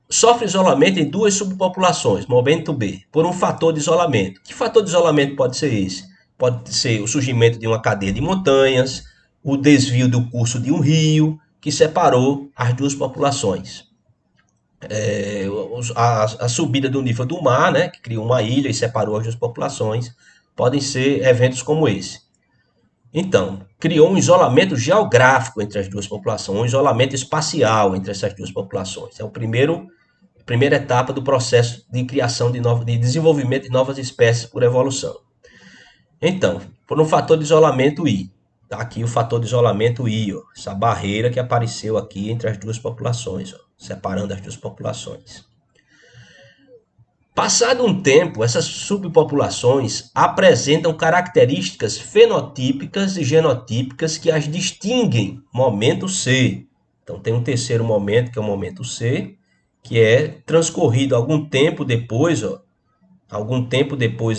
[SPEAKER 1] sofre isolamento em duas subpopulações, momento B, por um fator de isolamento. Que fator de isolamento pode ser esse? Pode ser o surgimento de uma cadeia de montanhas, o desvio do curso de um rio, que separou as duas populações. A subida do nível do mar, né, que criou uma ilha e separou as duas populações, podem ser eventos como esse. Então, criou um isolamento geográfico entre as duas populações, um isolamento espacial entre essas duas populações. É a primeira etapa do processo de criação de desenvolvimento de novas espécies por evolução. Então, por um fator de isolamento I. Tá aqui o fator de isolamento I, ó, essa barreira que apareceu aqui entre as duas populações, ó, separando as duas populações. Passado um tempo, essas subpopulações apresentam características fenotípicas e genotípicas que as distinguem, momento C. Então tem um terceiro momento, que é o momento C, que é transcorrido algum tempo depois, ó,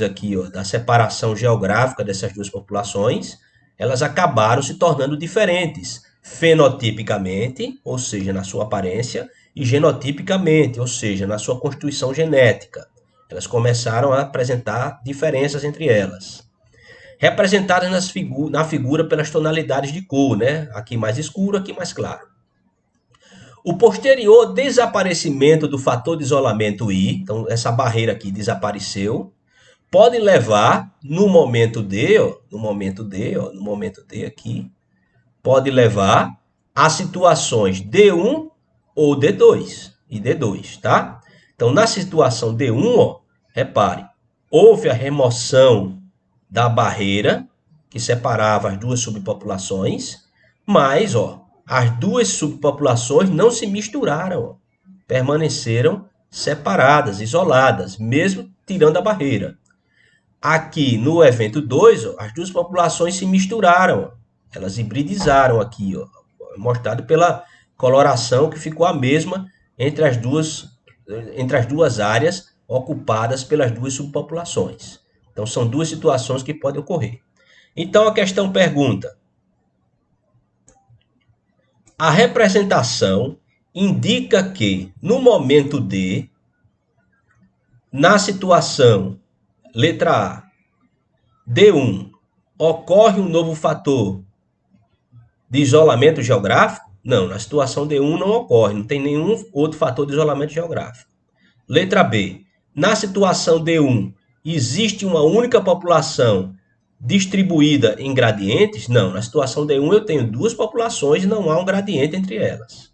[SPEAKER 1] aqui, ó, da separação geográfica dessas duas populações, elas acabaram se tornando diferentes, fenotipicamente, ou seja, na sua aparência, e genotipicamente, ou seja, na sua constituição genética. Elas começaram a apresentar diferenças entre elas. Representadas na figura pelas tonalidades de cor, né? Aqui mais escuro, aqui mais claro. O posterior desaparecimento do fator de isolamento I, então essa barreira aqui desapareceu, pode levar no momento D, ó, no momento D aqui, pode levar a situações D1 ou D2 e D2, tá? Então na situação D1, ó, repare, houve a remoção da barreira que separava as duas subpopulações, mas, ó, as duas subpopulações não se misturaram, ó, permaneceram separadas, isoladas, mesmo tirando a barreira. Aqui no evento 2, ó, as duas populações se misturaram, ó, elas hibridizaram aqui, ó, mostrado pela coloração que ficou a mesma entre as duas áreas ocupadas pelas duas subpopulações. Então são duas situações que podem ocorrer. Então a questão pergunta: a representação indica que, no momento D, na situação letra A, D1, ocorre um novo fator de isolamento geográfico? Não, na situação D1 não ocorre, não tem nenhum outro fator de isolamento geográfico. Letra B, na situação D1, existe uma única população distribuída em gradientes? Não, na situação D1 eu tenho duas populações e não há um gradiente entre elas.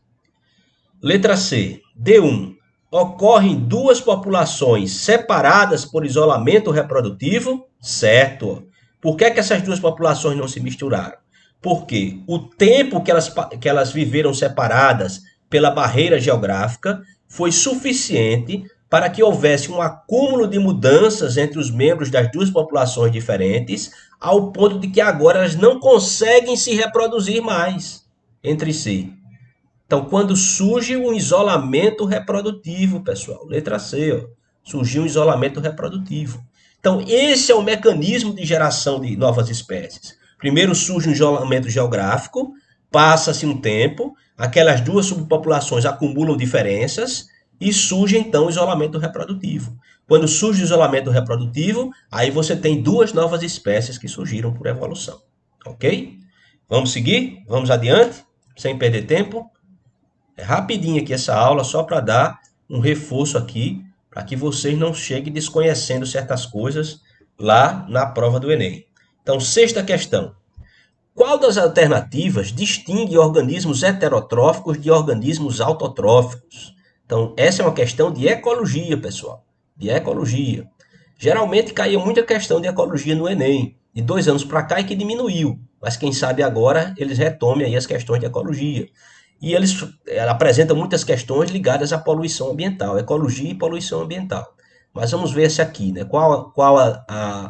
[SPEAKER 1] Letra C, D1, ocorrem duas populações separadas por isolamento reprodutivo? Certo. Por que essas duas populações não se misturaram? Porque o tempo que elas viveram separadas pela barreira geográfica foi suficiente para que houvesse um acúmulo de mudanças entre os membros das duas populações diferentes, ao ponto de que agora elas não conseguem se reproduzir mais entre si. Então, quando surge um isolamento reprodutivo, pessoal, letra C, ó, surgiu um isolamento reprodutivo. Então, esse é o mecanismo de geração de novas espécies. Primeiro surge um isolamento geográfico, passa-se um tempo, aquelas duas subpopulações acumulam diferenças e surge então o isolamento reprodutivo. Quando surge o isolamento reprodutivo, aí você tem duas novas espécies que surgiram por evolução. Ok? Vamos seguir? Vamos adiante? Sem perder tempo? É rapidinho aqui essa aula, só para dar um reforço aqui, para que vocês não cheguem desconhecendo certas coisas lá na prova do Enem. Então, sexta questão. Qual das alternativas distingue organismos heterotróficos de organismos autotróficos? Então, essa é uma questão de ecologia, pessoal. De ecologia. Geralmente caía muita questão de ecologia no Enem. De 2 anos para cá é que diminuiu. Mas quem sabe agora eles retomem aí as questões de ecologia. E eles apresentam muitas questões ligadas à poluição ambiental, ecologia e poluição ambiental. Mas vamos ver esse aqui, né? Qual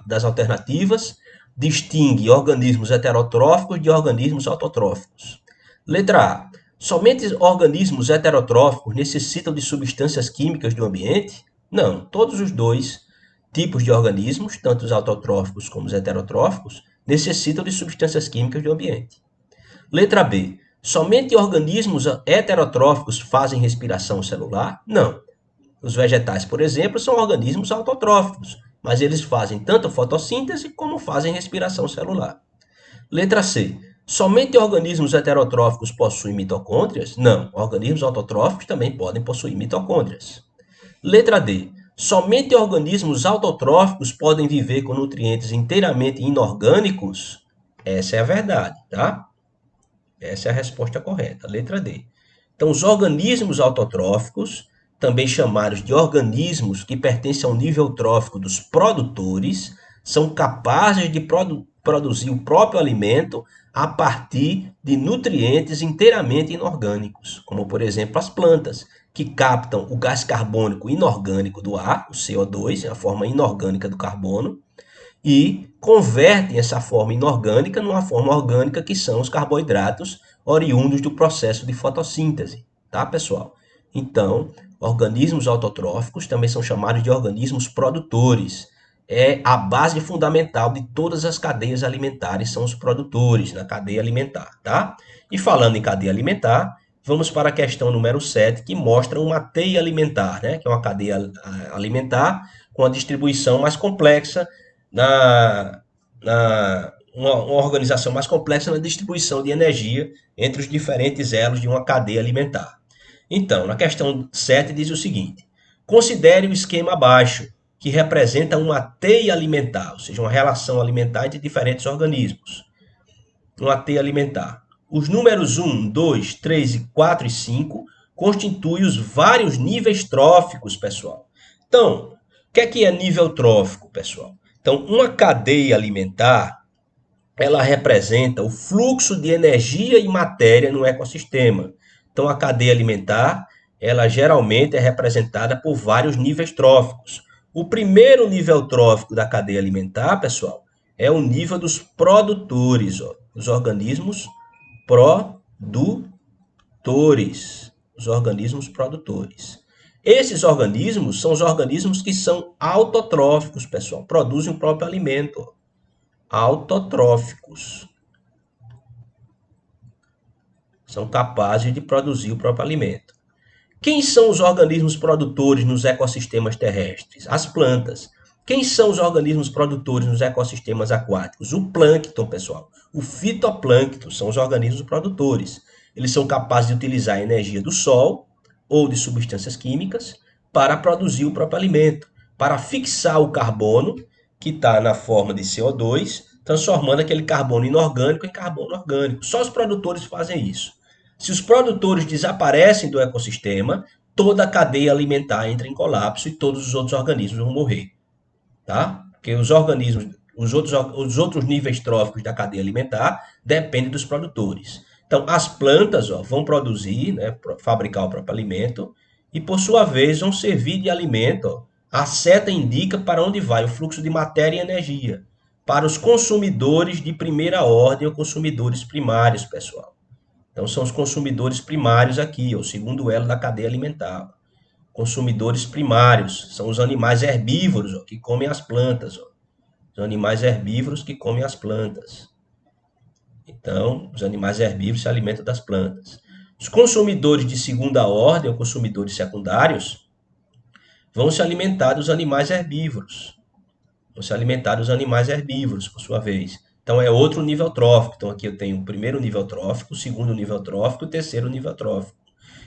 [SPEAKER 1] das alternativas distingue organismos heterotróficos de organismos autotróficos? Letra A. Somente organismos heterotróficos necessitam de substâncias químicas do ambiente? Não, todos os dois tipos de organismos, tanto os autotróficos como os heterotróficos, necessitam de substâncias químicas do ambiente. Letra B. Somente organismos heterotróficos fazem respiração celular? Não. Os vegetais, por exemplo, são organismos autotróficos, mas eles fazem tanto fotossíntese como fazem respiração celular. Letra C. Somente organismos heterotróficos possuem mitocôndrias? Não. Organismos autotróficos também podem possuir mitocôndrias. Letra D. Somente organismos autotróficos podem viver com nutrientes inteiramente inorgânicos? Essa é a verdade, tá? Essa é a resposta correta, letra D. Então, os organismos autotróficos, também chamados de organismos que pertencem ao nível trófico dos produtores, são capazes de produzir o próprio alimento a partir de nutrientes inteiramente inorgânicos, como por exemplo as plantas, que captam o gás carbônico inorgânico do ar, o CO2, a forma inorgânica do carbono, e convertem essa forma inorgânica numa forma orgânica, que são os carboidratos oriundos do processo de fotossíntese, tá, pessoal? Então, organismos autotróficos também são chamados de organismos produtores. É a base fundamental de todas as cadeias alimentares, são os produtores na cadeia alimentar, tá? E falando em cadeia alimentar, vamos para a questão número 7, que mostra uma teia alimentar, né? Que é uma cadeia alimentar com a distribuição mais complexa uma organização mais complexa na distribuição de energia entre os diferentes elos de uma cadeia alimentar. Então, na questão 7 diz o seguinte: considere o esquema abaixo, que representa uma teia alimentar, ou seja, uma relação alimentar entre diferentes organismos. Uma teia alimentar. Os números 1, 2, 3, 4 e 5 constituem os vários níveis tróficos, pessoal. Então, o que é nível trófico, pessoal? Então, uma cadeia alimentar, ela representa o fluxo de energia e matéria no ecossistema. Então, a cadeia alimentar, ela geralmente é representada por vários níveis tróficos. O primeiro nível trófico da cadeia alimentar, pessoal, é o nível dos produtores, ó, os organismos produtores. Os organismos produtores. Esses organismos são os organismos que são autotróficos, pessoal, produzem o próprio alimento. Autotróficos. São capazes de produzir o próprio alimento. Quem são os organismos produtores nos ecossistemas terrestres? As plantas. Quem são os organismos produtores nos ecossistemas aquáticos? O plâncton, pessoal. O fitoplâncton são os organismos produtores. Eles são capazes de utilizar a energia do sol ou de substâncias químicas para produzir o próprio alimento, para fixar o carbono, que está na forma de CO2, transformando aquele carbono inorgânico em carbono orgânico. Só os produtores fazem isso. Se os produtores desaparecem do ecossistema, toda a cadeia alimentar entra em colapso e todos os outros organismos vão morrer, tá? Porque os organismos, os outros níveis tróficos da cadeia alimentar dependem dos produtores. Então, as plantas, ó, vão produzir, né, fabricar o próprio alimento e, por sua vez, vão servir de alimento. Ó. A seta indica para onde vai o fluxo de matéria e energia. Para os consumidores de primeira ordem ou consumidores primários, pessoal. Então, são os consumidores primários aqui, ó, o segundo elo da cadeia alimentar. Consumidores primários são os animais herbívoros, ó, que comem as plantas. Ó. Os animais herbívoros que comem as plantas. Então, os animais herbívoros se alimentam das plantas. Os consumidores de segunda ordem, ou consumidores secundários, vão se alimentar dos animais herbívoros. Vão se alimentar dos animais herbívoros, por sua vez. Então, é outro nível trófico. Então, aqui eu tenho o primeiro nível trófico, o segundo nível trófico, o terceiro nível trófico.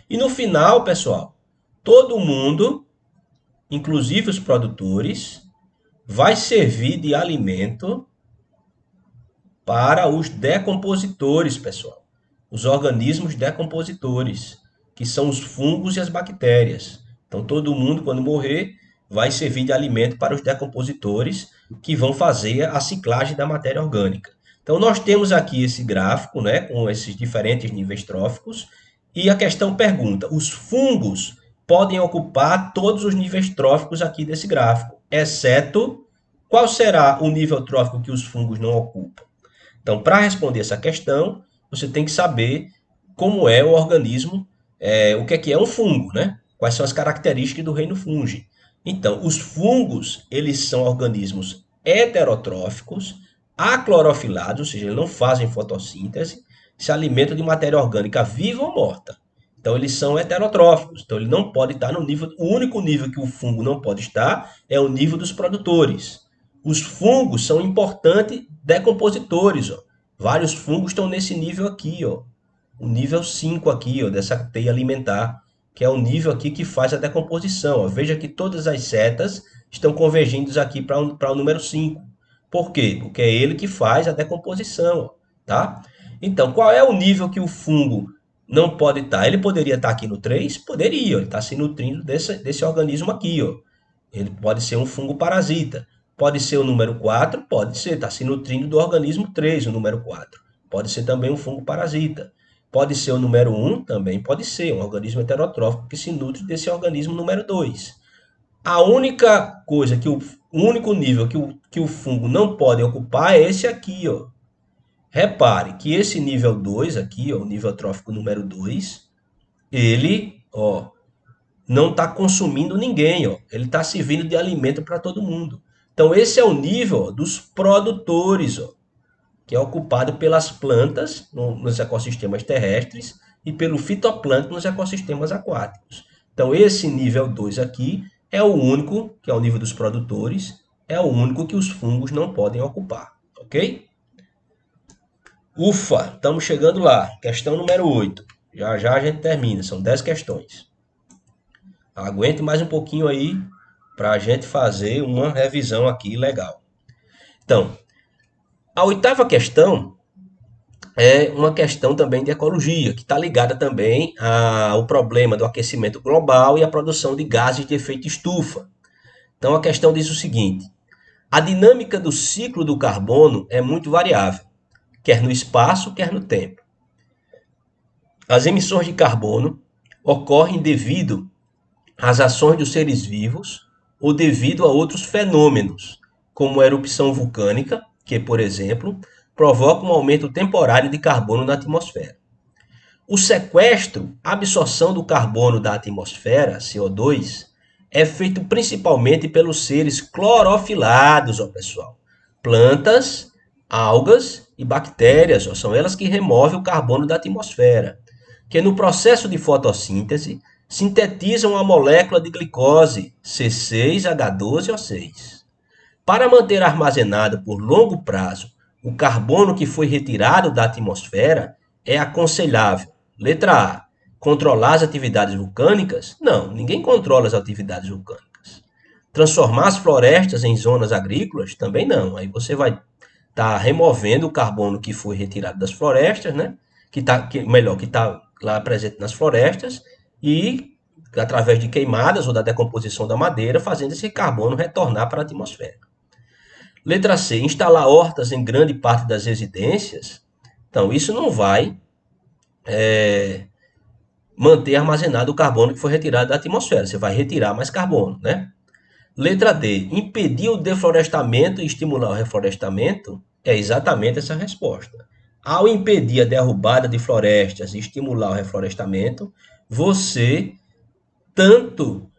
[SPEAKER 1] E no final, pessoal, todo mundo, inclusive os produtores, vai servir de alimento para os decompositores, pessoal. Os organismos decompositores, que são os fungos e as bactérias. Então, todo mundo, quando morrer, vai servir de alimento para os decompositores, que vão fazer a ciclagem da matéria orgânica. Então, nós temos aqui esse gráfico, né, com esses diferentes níveis tróficos, e a questão pergunta: os fungos podem ocupar todos os níveis tróficos aqui desse gráfico, exceto qual será o nível trófico que os fungos não ocupam? Então, para responder essa questão, você tem que saber como é o organismo, o que é um fungo, né? Quais são as características do reino fungi. Então, os fungos, eles são organismos heterotróficos, aclorofilados, ou seja, eles não fazem fotossíntese, se alimentam de matéria orgânica viva ou morta. Então, eles são heterotróficos. Então, ele não pode estar no nível... O único nível que o fungo não pode estar é o nível dos produtores. Os fungos são importantes decompositores. Ó. Vários fungos estão nesse nível aqui. Ó. O nível 5 aqui, ó, dessa teia alimentar, que é o nível aqui que faz a decomposição. Ó. Veja que todas as setas estão convergindo aqui para o número 5. Por quê? Porque é ele que faz a decomposição. Ó, tá? Então, qual é o nível que o fungo não pode estar? Ele poderia estar aqui no 3? Poderia. Ó. Ele está se nutrindo desse organismo aqui. Ó. Ele pode ser um fungo parasita. Pode ser o número 4, pode ser, está se nutrindo do organismo 3, o número 4. Pode ser também um fungo parasita. Pode ser o número 1, também pode ser um organismo heterotrófico que se nutre desse organismo número 2. A única coisa o único nível que o fungo não pode ocupar é esse aqui, ó. Repare que esse nível 2 aqui, ó, o nível trófico número 2, ele, ó, não está consumindo ninguém, ó. Ele está servindo de alimento para todo mundo. Então, esse é o nível, ó, dos produtores, ó, que é ocupado pelas plantas nos ecossistemas terrestres e pelo fitoplâncton nos ecossistemas aquáticos. Então, esse nível 2 aqui é o único, que é o nível dos produtores, é o único que os fungos não podem ocupar, ok? Ufa, estamos chegando lá. Questão número 8. Já já a gente termina, são 10 questões. Aguente mais um pouquinho aí para a gente fazer uma revisão aqui legal. Então, a oitava questão é uma questão também de ecologia, que está ligada também ao problema do aquecimento global e a produção de gases de efeito estufa. Então, a questão diz o seguinte: a dinâmica do ciclo do carbono é muito variável, quer no espaço, quer no tempo. As emissões de carbono ocorrem devido às ações dos seres vivos ou devido a outros fenômenos, como a erupção vulcânica, que, por exemplo, provoca um aumento temporário de carbono na atmosfera. O sequestro, a absorção do carbono da atmosfera, CO2, é feito principalmente pelos seres clorofilados, ó pessoal. Plantas, algas e bactérias, ó, são elas que removem o carbono da atmosfera, que no processo de fotossíntese sintetizam a molécula de glicose C6H12O6. Para manter armazenado por longo prazo o carbono que foi retirado da atmosfera, é aconselhável: letra A, controlar as atividades vulcânicas? Não, ninguém controla as atividades vulcânicas. Transformar as florestas em zonas agrícolas? Também não. Aí você vai estar removendo o carbono que foi retirado das florestas, né? que está lá presente nas florestas, e através de queimadas ou da decomposição da madeira, fazendo esse carbono retornar para a atmosfera. Letra C, instalar hortas em grande parte das residências. Então, isso não vai manter armazenado o carbono que foi retirado da atmosfera. Você vai retirar mais carbono, né? Letra D, impedir o deflorestamento e estimular o reflorestamento. É exatamente essa resposta. Ao impedir a derrubada de florestas e estimular o reflorestamento, você tanto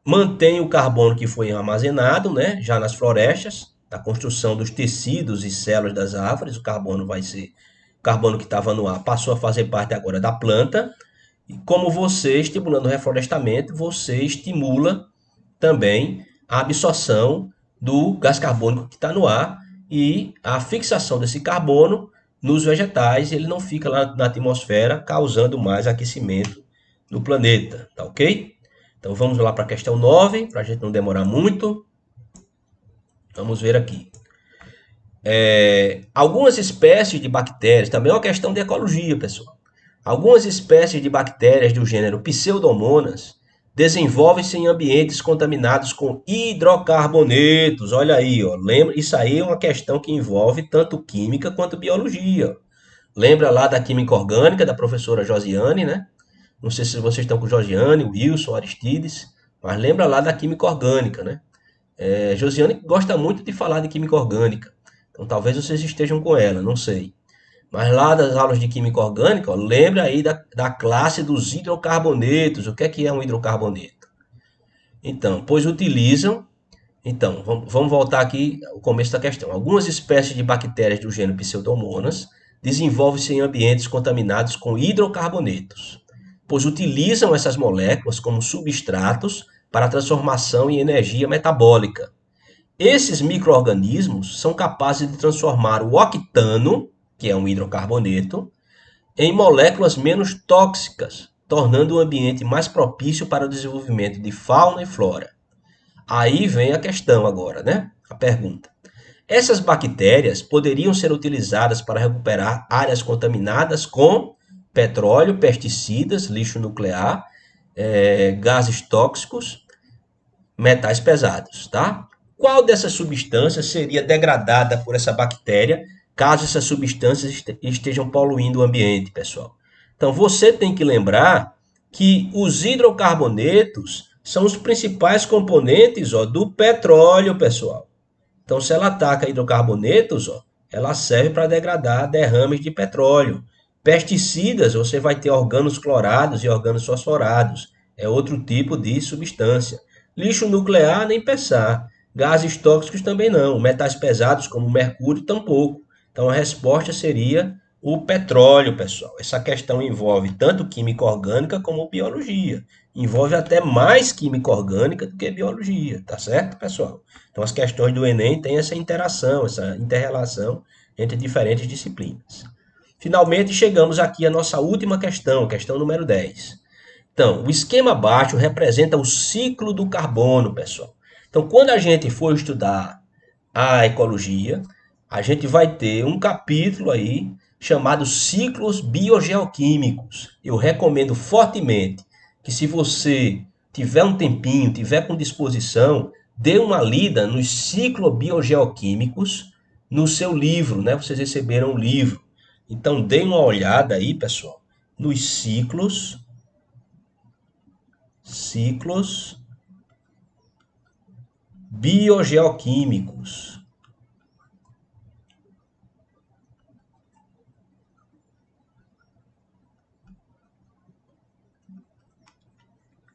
[SPEAKER 1] mantém o carbono que foi armazenado, né, já nas florestas, na construção dos tecidos e células das árvores, o carbono vai ser o carbono que estava no ar, passou a fazer parte agora da planta. E como você, estimulando o reflorestamento, você estimula também a absorção do gás carbônico que está no ar e a fixação desse carbono nos vegetais, ele não fica lá na atmosfera causando mais aquecimento no planeta, tá ok? Então vamos lá para a questão 9, para a gente não demorar muito. Vamos ver aqui. Algumas espécies de bactérias, também é uma questão de ecologia, pessoal. Algumas espécies de bactérias do gênero Pseudomonas desenvolvem-se em ambientes contaminados com hidrocarbonetos. Olha aí, ó, lembra? Isso aí é uma questão que envolve tanto química quanto biologia. Lembra lá da química orgânica da professora Josiane, né? Não sei se vocês estão com Josiane, Wilson, Aristides, mas lembra lá da química orgânica, né? Josiane gosta muito de falar de química orgânica, então talvez vocês estejam com ela, não sei. Mas lá das aulas de química orgânica, ó, lembra aí da classe dos hidrocarbonetos. O que é um hidrocarboneto? Então, pois utilizam... Então, vamos voltar aqui ao começo da questão. Algumas espécies de bactérias do gênero Pseudomonas desenvolvem-se em ambientes contaminados com hidrocarbonetos, pois utilizam essas moléculas como substratos para a transformação em energia metabólica. Esses micro-organismos são capazes de transformar o octano, que é um hidrocarboneto, em moléculas menos tóxicas, tornando o ambiente mais propício para o desenvolvimento de fauna e flora. Aí vem a questão agora, né? A pergunta. Essas bactérias poderiam ser utilizadas para recuperar áreas contaminadas com petróleo, pesticidas, lixo nuclear, gases tóxicos, metais pesados, tá? qual dessas substâncias seria degradada por essa bactéria caso essas substâncias estejam poluindo o ambiente, pessoal. Então, você tem que lembrar que os hidrocarbonetos são os principais componentes, ó, do petróleo, pessoal. Então, se ela ataca hidrocarbonetos, ó, ela serve para degradar derrames de petróleo. Pesticidas, você vai ter organos clorados e organos fosforados. É outro tipo de substância. Lixo nuclear, nem pensar. Gases tóxicos também não. Metais pesados, como mercúrio, tampouco. Então, a resposta seria o petróleo, pessoal. Essa questão envolve tanto química orgânica como biologia. Envolve até mais química orgânica do que biologia, tá certo, pessoal? Então, as questões do Enem têm essa interação, essa inter-relação entre diferentes disciplinas. Finalmente, chegamos aqui à nossa última questão, questão número 10. Então, o esquema abaixo representa o ciclo do carbono, pessoal. Então, quando a gente for estudar a ecologia, a gente vai ter um capítulo aí chamado ciclos biogeoquímicos. Eu recomendo fortemente que, se você tiver um tempinho, tiver com disposição, dê uma lida nos ciclos biogeoquímicos no seu livro, né? Vocês receberam o livro. Então, dê uma olhada aí, pessoal, nos ciclos biogeoquímicos.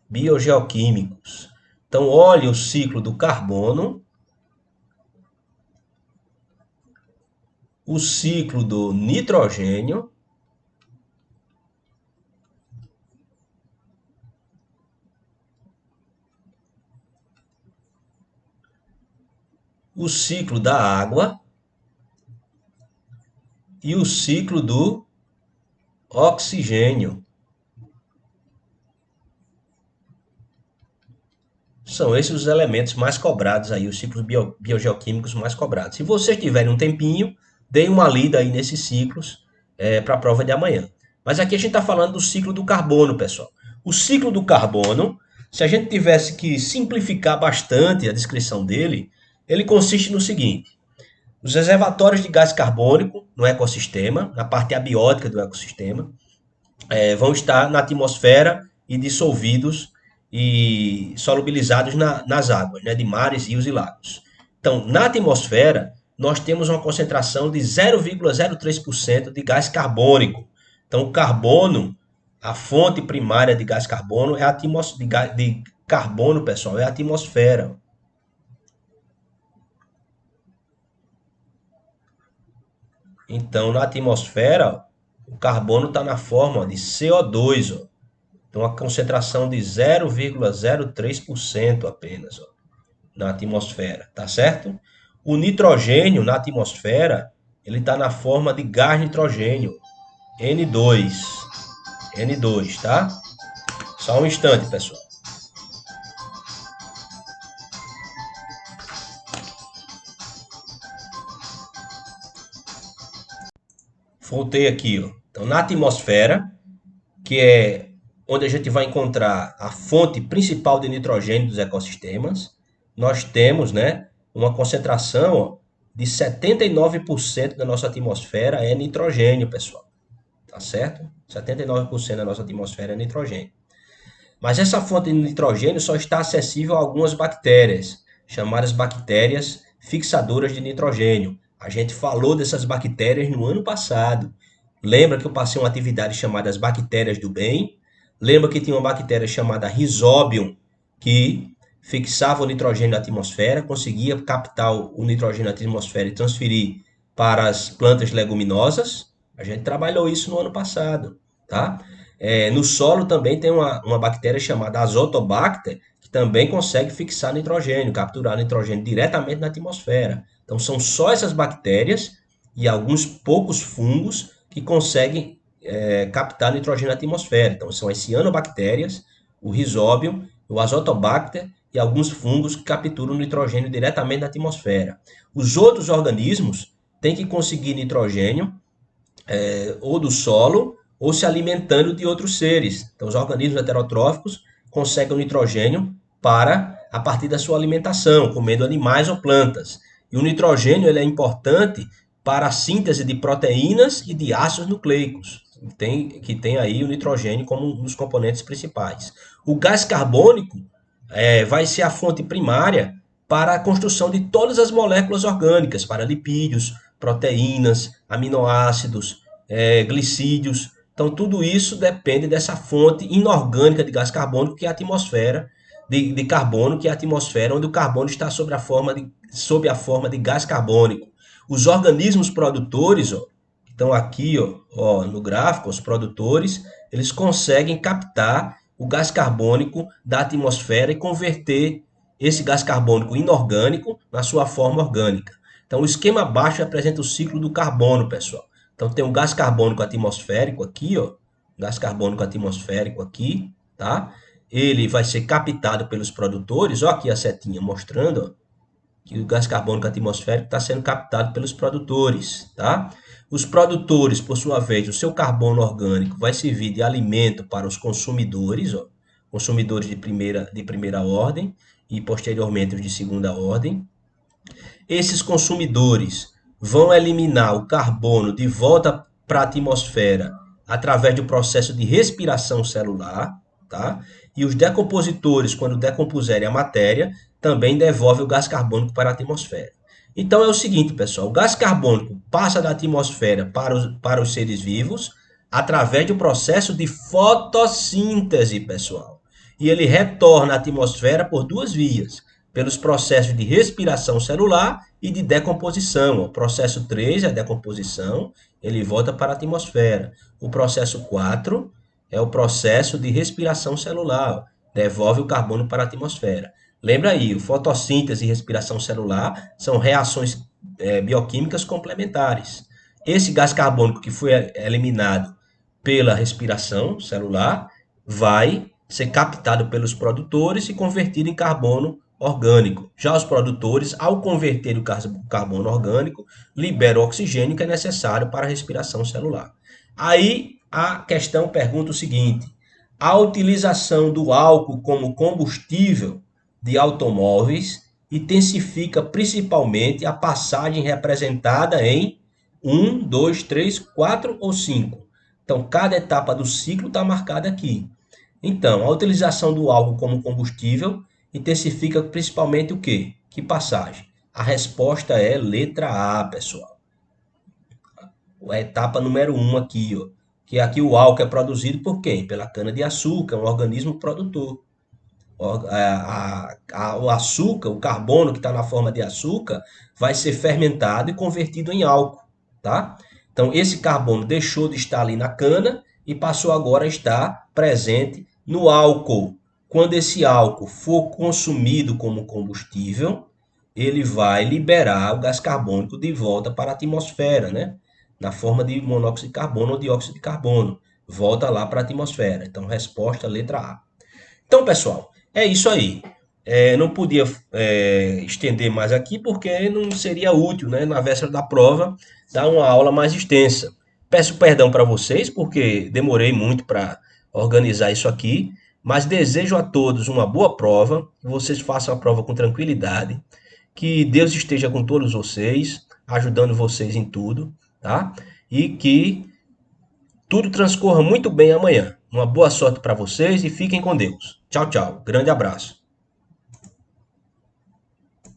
[SPEAKER 1] Biogeoquímicos. Então, olhe o ciclo do carbono, o ciclo do nitrogênio, o ciclo da água e o ciclo do oxigênio. São esses os elementos mais cobrados aí, os ciclos biogeoquímicos mais cobrados. Se vocês tiverem um tempinho, deem uma lida aí nesses ciclos para a prova de amanhã. Mas aqui a gente está falando do ciclo do carbono, pessoal. O ciclo do carbono, se a gente tivesse que simplificar bastante a descrição dele, ele consiste no seguinte: os reservatórios de gás carbônico no ecossistema, na parte abiótica do ecossistema, vão estar na atmosfera e dissolvidos e solubilizados nas águas, né, de mares, rios e lagos. Então, na atmosfera, nós temos uma concentração de 0,03% de gás carbônico. Então, o carbono, a fonte primária de gás carbono é a de carbono, pessoal, é a atmosfera. Então, na atmosfera, o carbono está na forma de CO2, ó. Então, uma concentração de 0,03% apenas, ó, na atmosfera, tá certo? O nitrogênio na atmosfera, ele está na forma de gás nitrogênio, N2. N2, tá? Só um instante, pessoal. Voltei aqui, ó. Então, na atmosfera, que é onde a gente vai encontrar a fonte principal de nitrogênio dos ecossistemas, nós temos, né, uma concentração, ó, de 79% da nossa atmosfera é nitrogênio, pessoal. Tá certo? 79% da nossa atmosfera é nitrogênio. Mas essa fonte de nitrogênio só está acessível a algumas bactérias, chamadas bactérias fixadoras de nitrogênio. A gente falou dessas bactérias no ano passado. Lembra que eu passei uma atividade chamada as bactérias do bem? Lembra que tinha uma bactéria chamada Rhizobium, que fixava o nitrogênio na atmosfera, conseguia captar o nitrogênio na atmosfera e transferir para as plantas leguminosas? A gente trabalhou isso no ano passado, tá? No solo também tem uma bactéria chamada Azotobacter, que também consegue fixar nitrogênio, capturar nitrogênio diretamente na atmosfera. Então, são só essas bactérias e alguns poucos fungos que conseguem captar nitrogênio na atmosfera. Então, são as cianobactérias, o Rhizobium, o Azotobacter e alguns fungos que capturam nitrogênio diretamente na atmosfera. Os outros organismos têm que conseguir nitrogênio ou do solo ou se alimentando de outros seres. Então, os organismos heterotróficos conseguem o nitrogênio para a partir da sua alimentação, comendo animais ou plantas. E o nitrogênio ele é importante para a síntese de proteínas e de ácidos nucleicos, que tem aí o nitrogênio como um dos componentes principais. O gás carbônico vai ser a fonte primária para a construção de todas as moléculas orgânicas, para lipídios, proteínas, aminoácidos, glicídios. Então, tudo isso depende dessa fonte inorgânica de gás carbônico, que é a atmosfera, de carbono, que é a atmosfera, onde o carbono está sob a forma de gás carbônico. Os organismos produtores, ó, então aqui ó, no gráfico, os produtores, eles conseguem captar o gás carbônico da atmosfera e converter esse gás carbônico inorgânico na sua forma orgânica. Então, o esquema abaixo apresenta o ciclo do carbono, pessoal. Então, tem o gás carbônico atmosférico aqui, ó, gás carbônico atmosférico aqui, tá? Ele vai ser captado pelos produtores, ó, aqui a setinha mostrando, ó, que o gás carbônico atmosférico está sendo captado pelos produtores, tá? Os produtores, por sua vez, o seu carbono orgânico vai servir de alimento para os consumidores, ó, consumidores de primeira ordem e posteriormente os de segunda ordem. Esses consumidores vão eliminar o carbono de volta para a atmosfera através do processo de respiração celular, tá? E os decompositores, quando decompuserem a matéria, também devolvem o gás carbônico para a atmosfera. Então é o seguinte, pessoal, o gás carbônico passa da atmosfera para os seres vivos através do processo de fotossíntese, pessoal. E ele retorna à atmosfera por duas vias, pelos processos de respiração celular e de decomposição. O processo 3 é a decomposição, ele volta para a atmosfera. O processo 4 é o processo de respiração celular, devolve o carbono para a atmosfera. Lembra aí, o fotossíntese e respiração celular são reações bioquímicas complementares. Esse gás carbônico que foi eliminado pela respiração celular vai ser captado pelos produtores e convertido em carbono orgânico. Já os produtores, ao converter o carbono orgânico, liberam o oxigênio que é necessário para a respiração celular. Aí a questão pergunta o seguinte: a utilização do álcool como combustível de automóveis intensifica principalmente a passagem representada em 1, 2, 3, 4 ou 5. Então, cada etapa do ciclo está marcada aqui. Então, a utilização do álcool como combustível intensifica principalmente o quê? Que passagem? A resposta é letra A, pessoal. A etapa número 1 aqui, ó, que aqui o álcool é produzido por quem? Pela cana-de-açúcar, um organismo produtor. O açúcar, o carbono que está na forma de açúcar, vai ser fermentado e convertido em álcool, tá? Então, esse carbono deixou de estar ali na cana e passou agora a estar presente no álcool. Quando esse álcool for consumido como combustível, ele vai liberar o gás carbônico de volta para a atmosfera, né? Na forma de monóxido de carbono ou dióxido de carbono. Volta lá para a atmosfera. Então, resposta letra A. Então, pessoal, é isso aí. Não podia estender mais aqui porque não seria útil, né, na véspera da prova, dar uma aula mais extensa. Peço perdão para vocês porque demorei muito para organizar isso aqui, mas desejo a todos uma boa prova, que vocês façam a prova com tranquilidade, que Deus esteja com todos vocês, ajudando vocês em tudo, tá? E que tudo transcorra muito bem amanhã. Uma boa sorte para vocês e fiquem com Deus. Tchau, tchau. Grande abraço.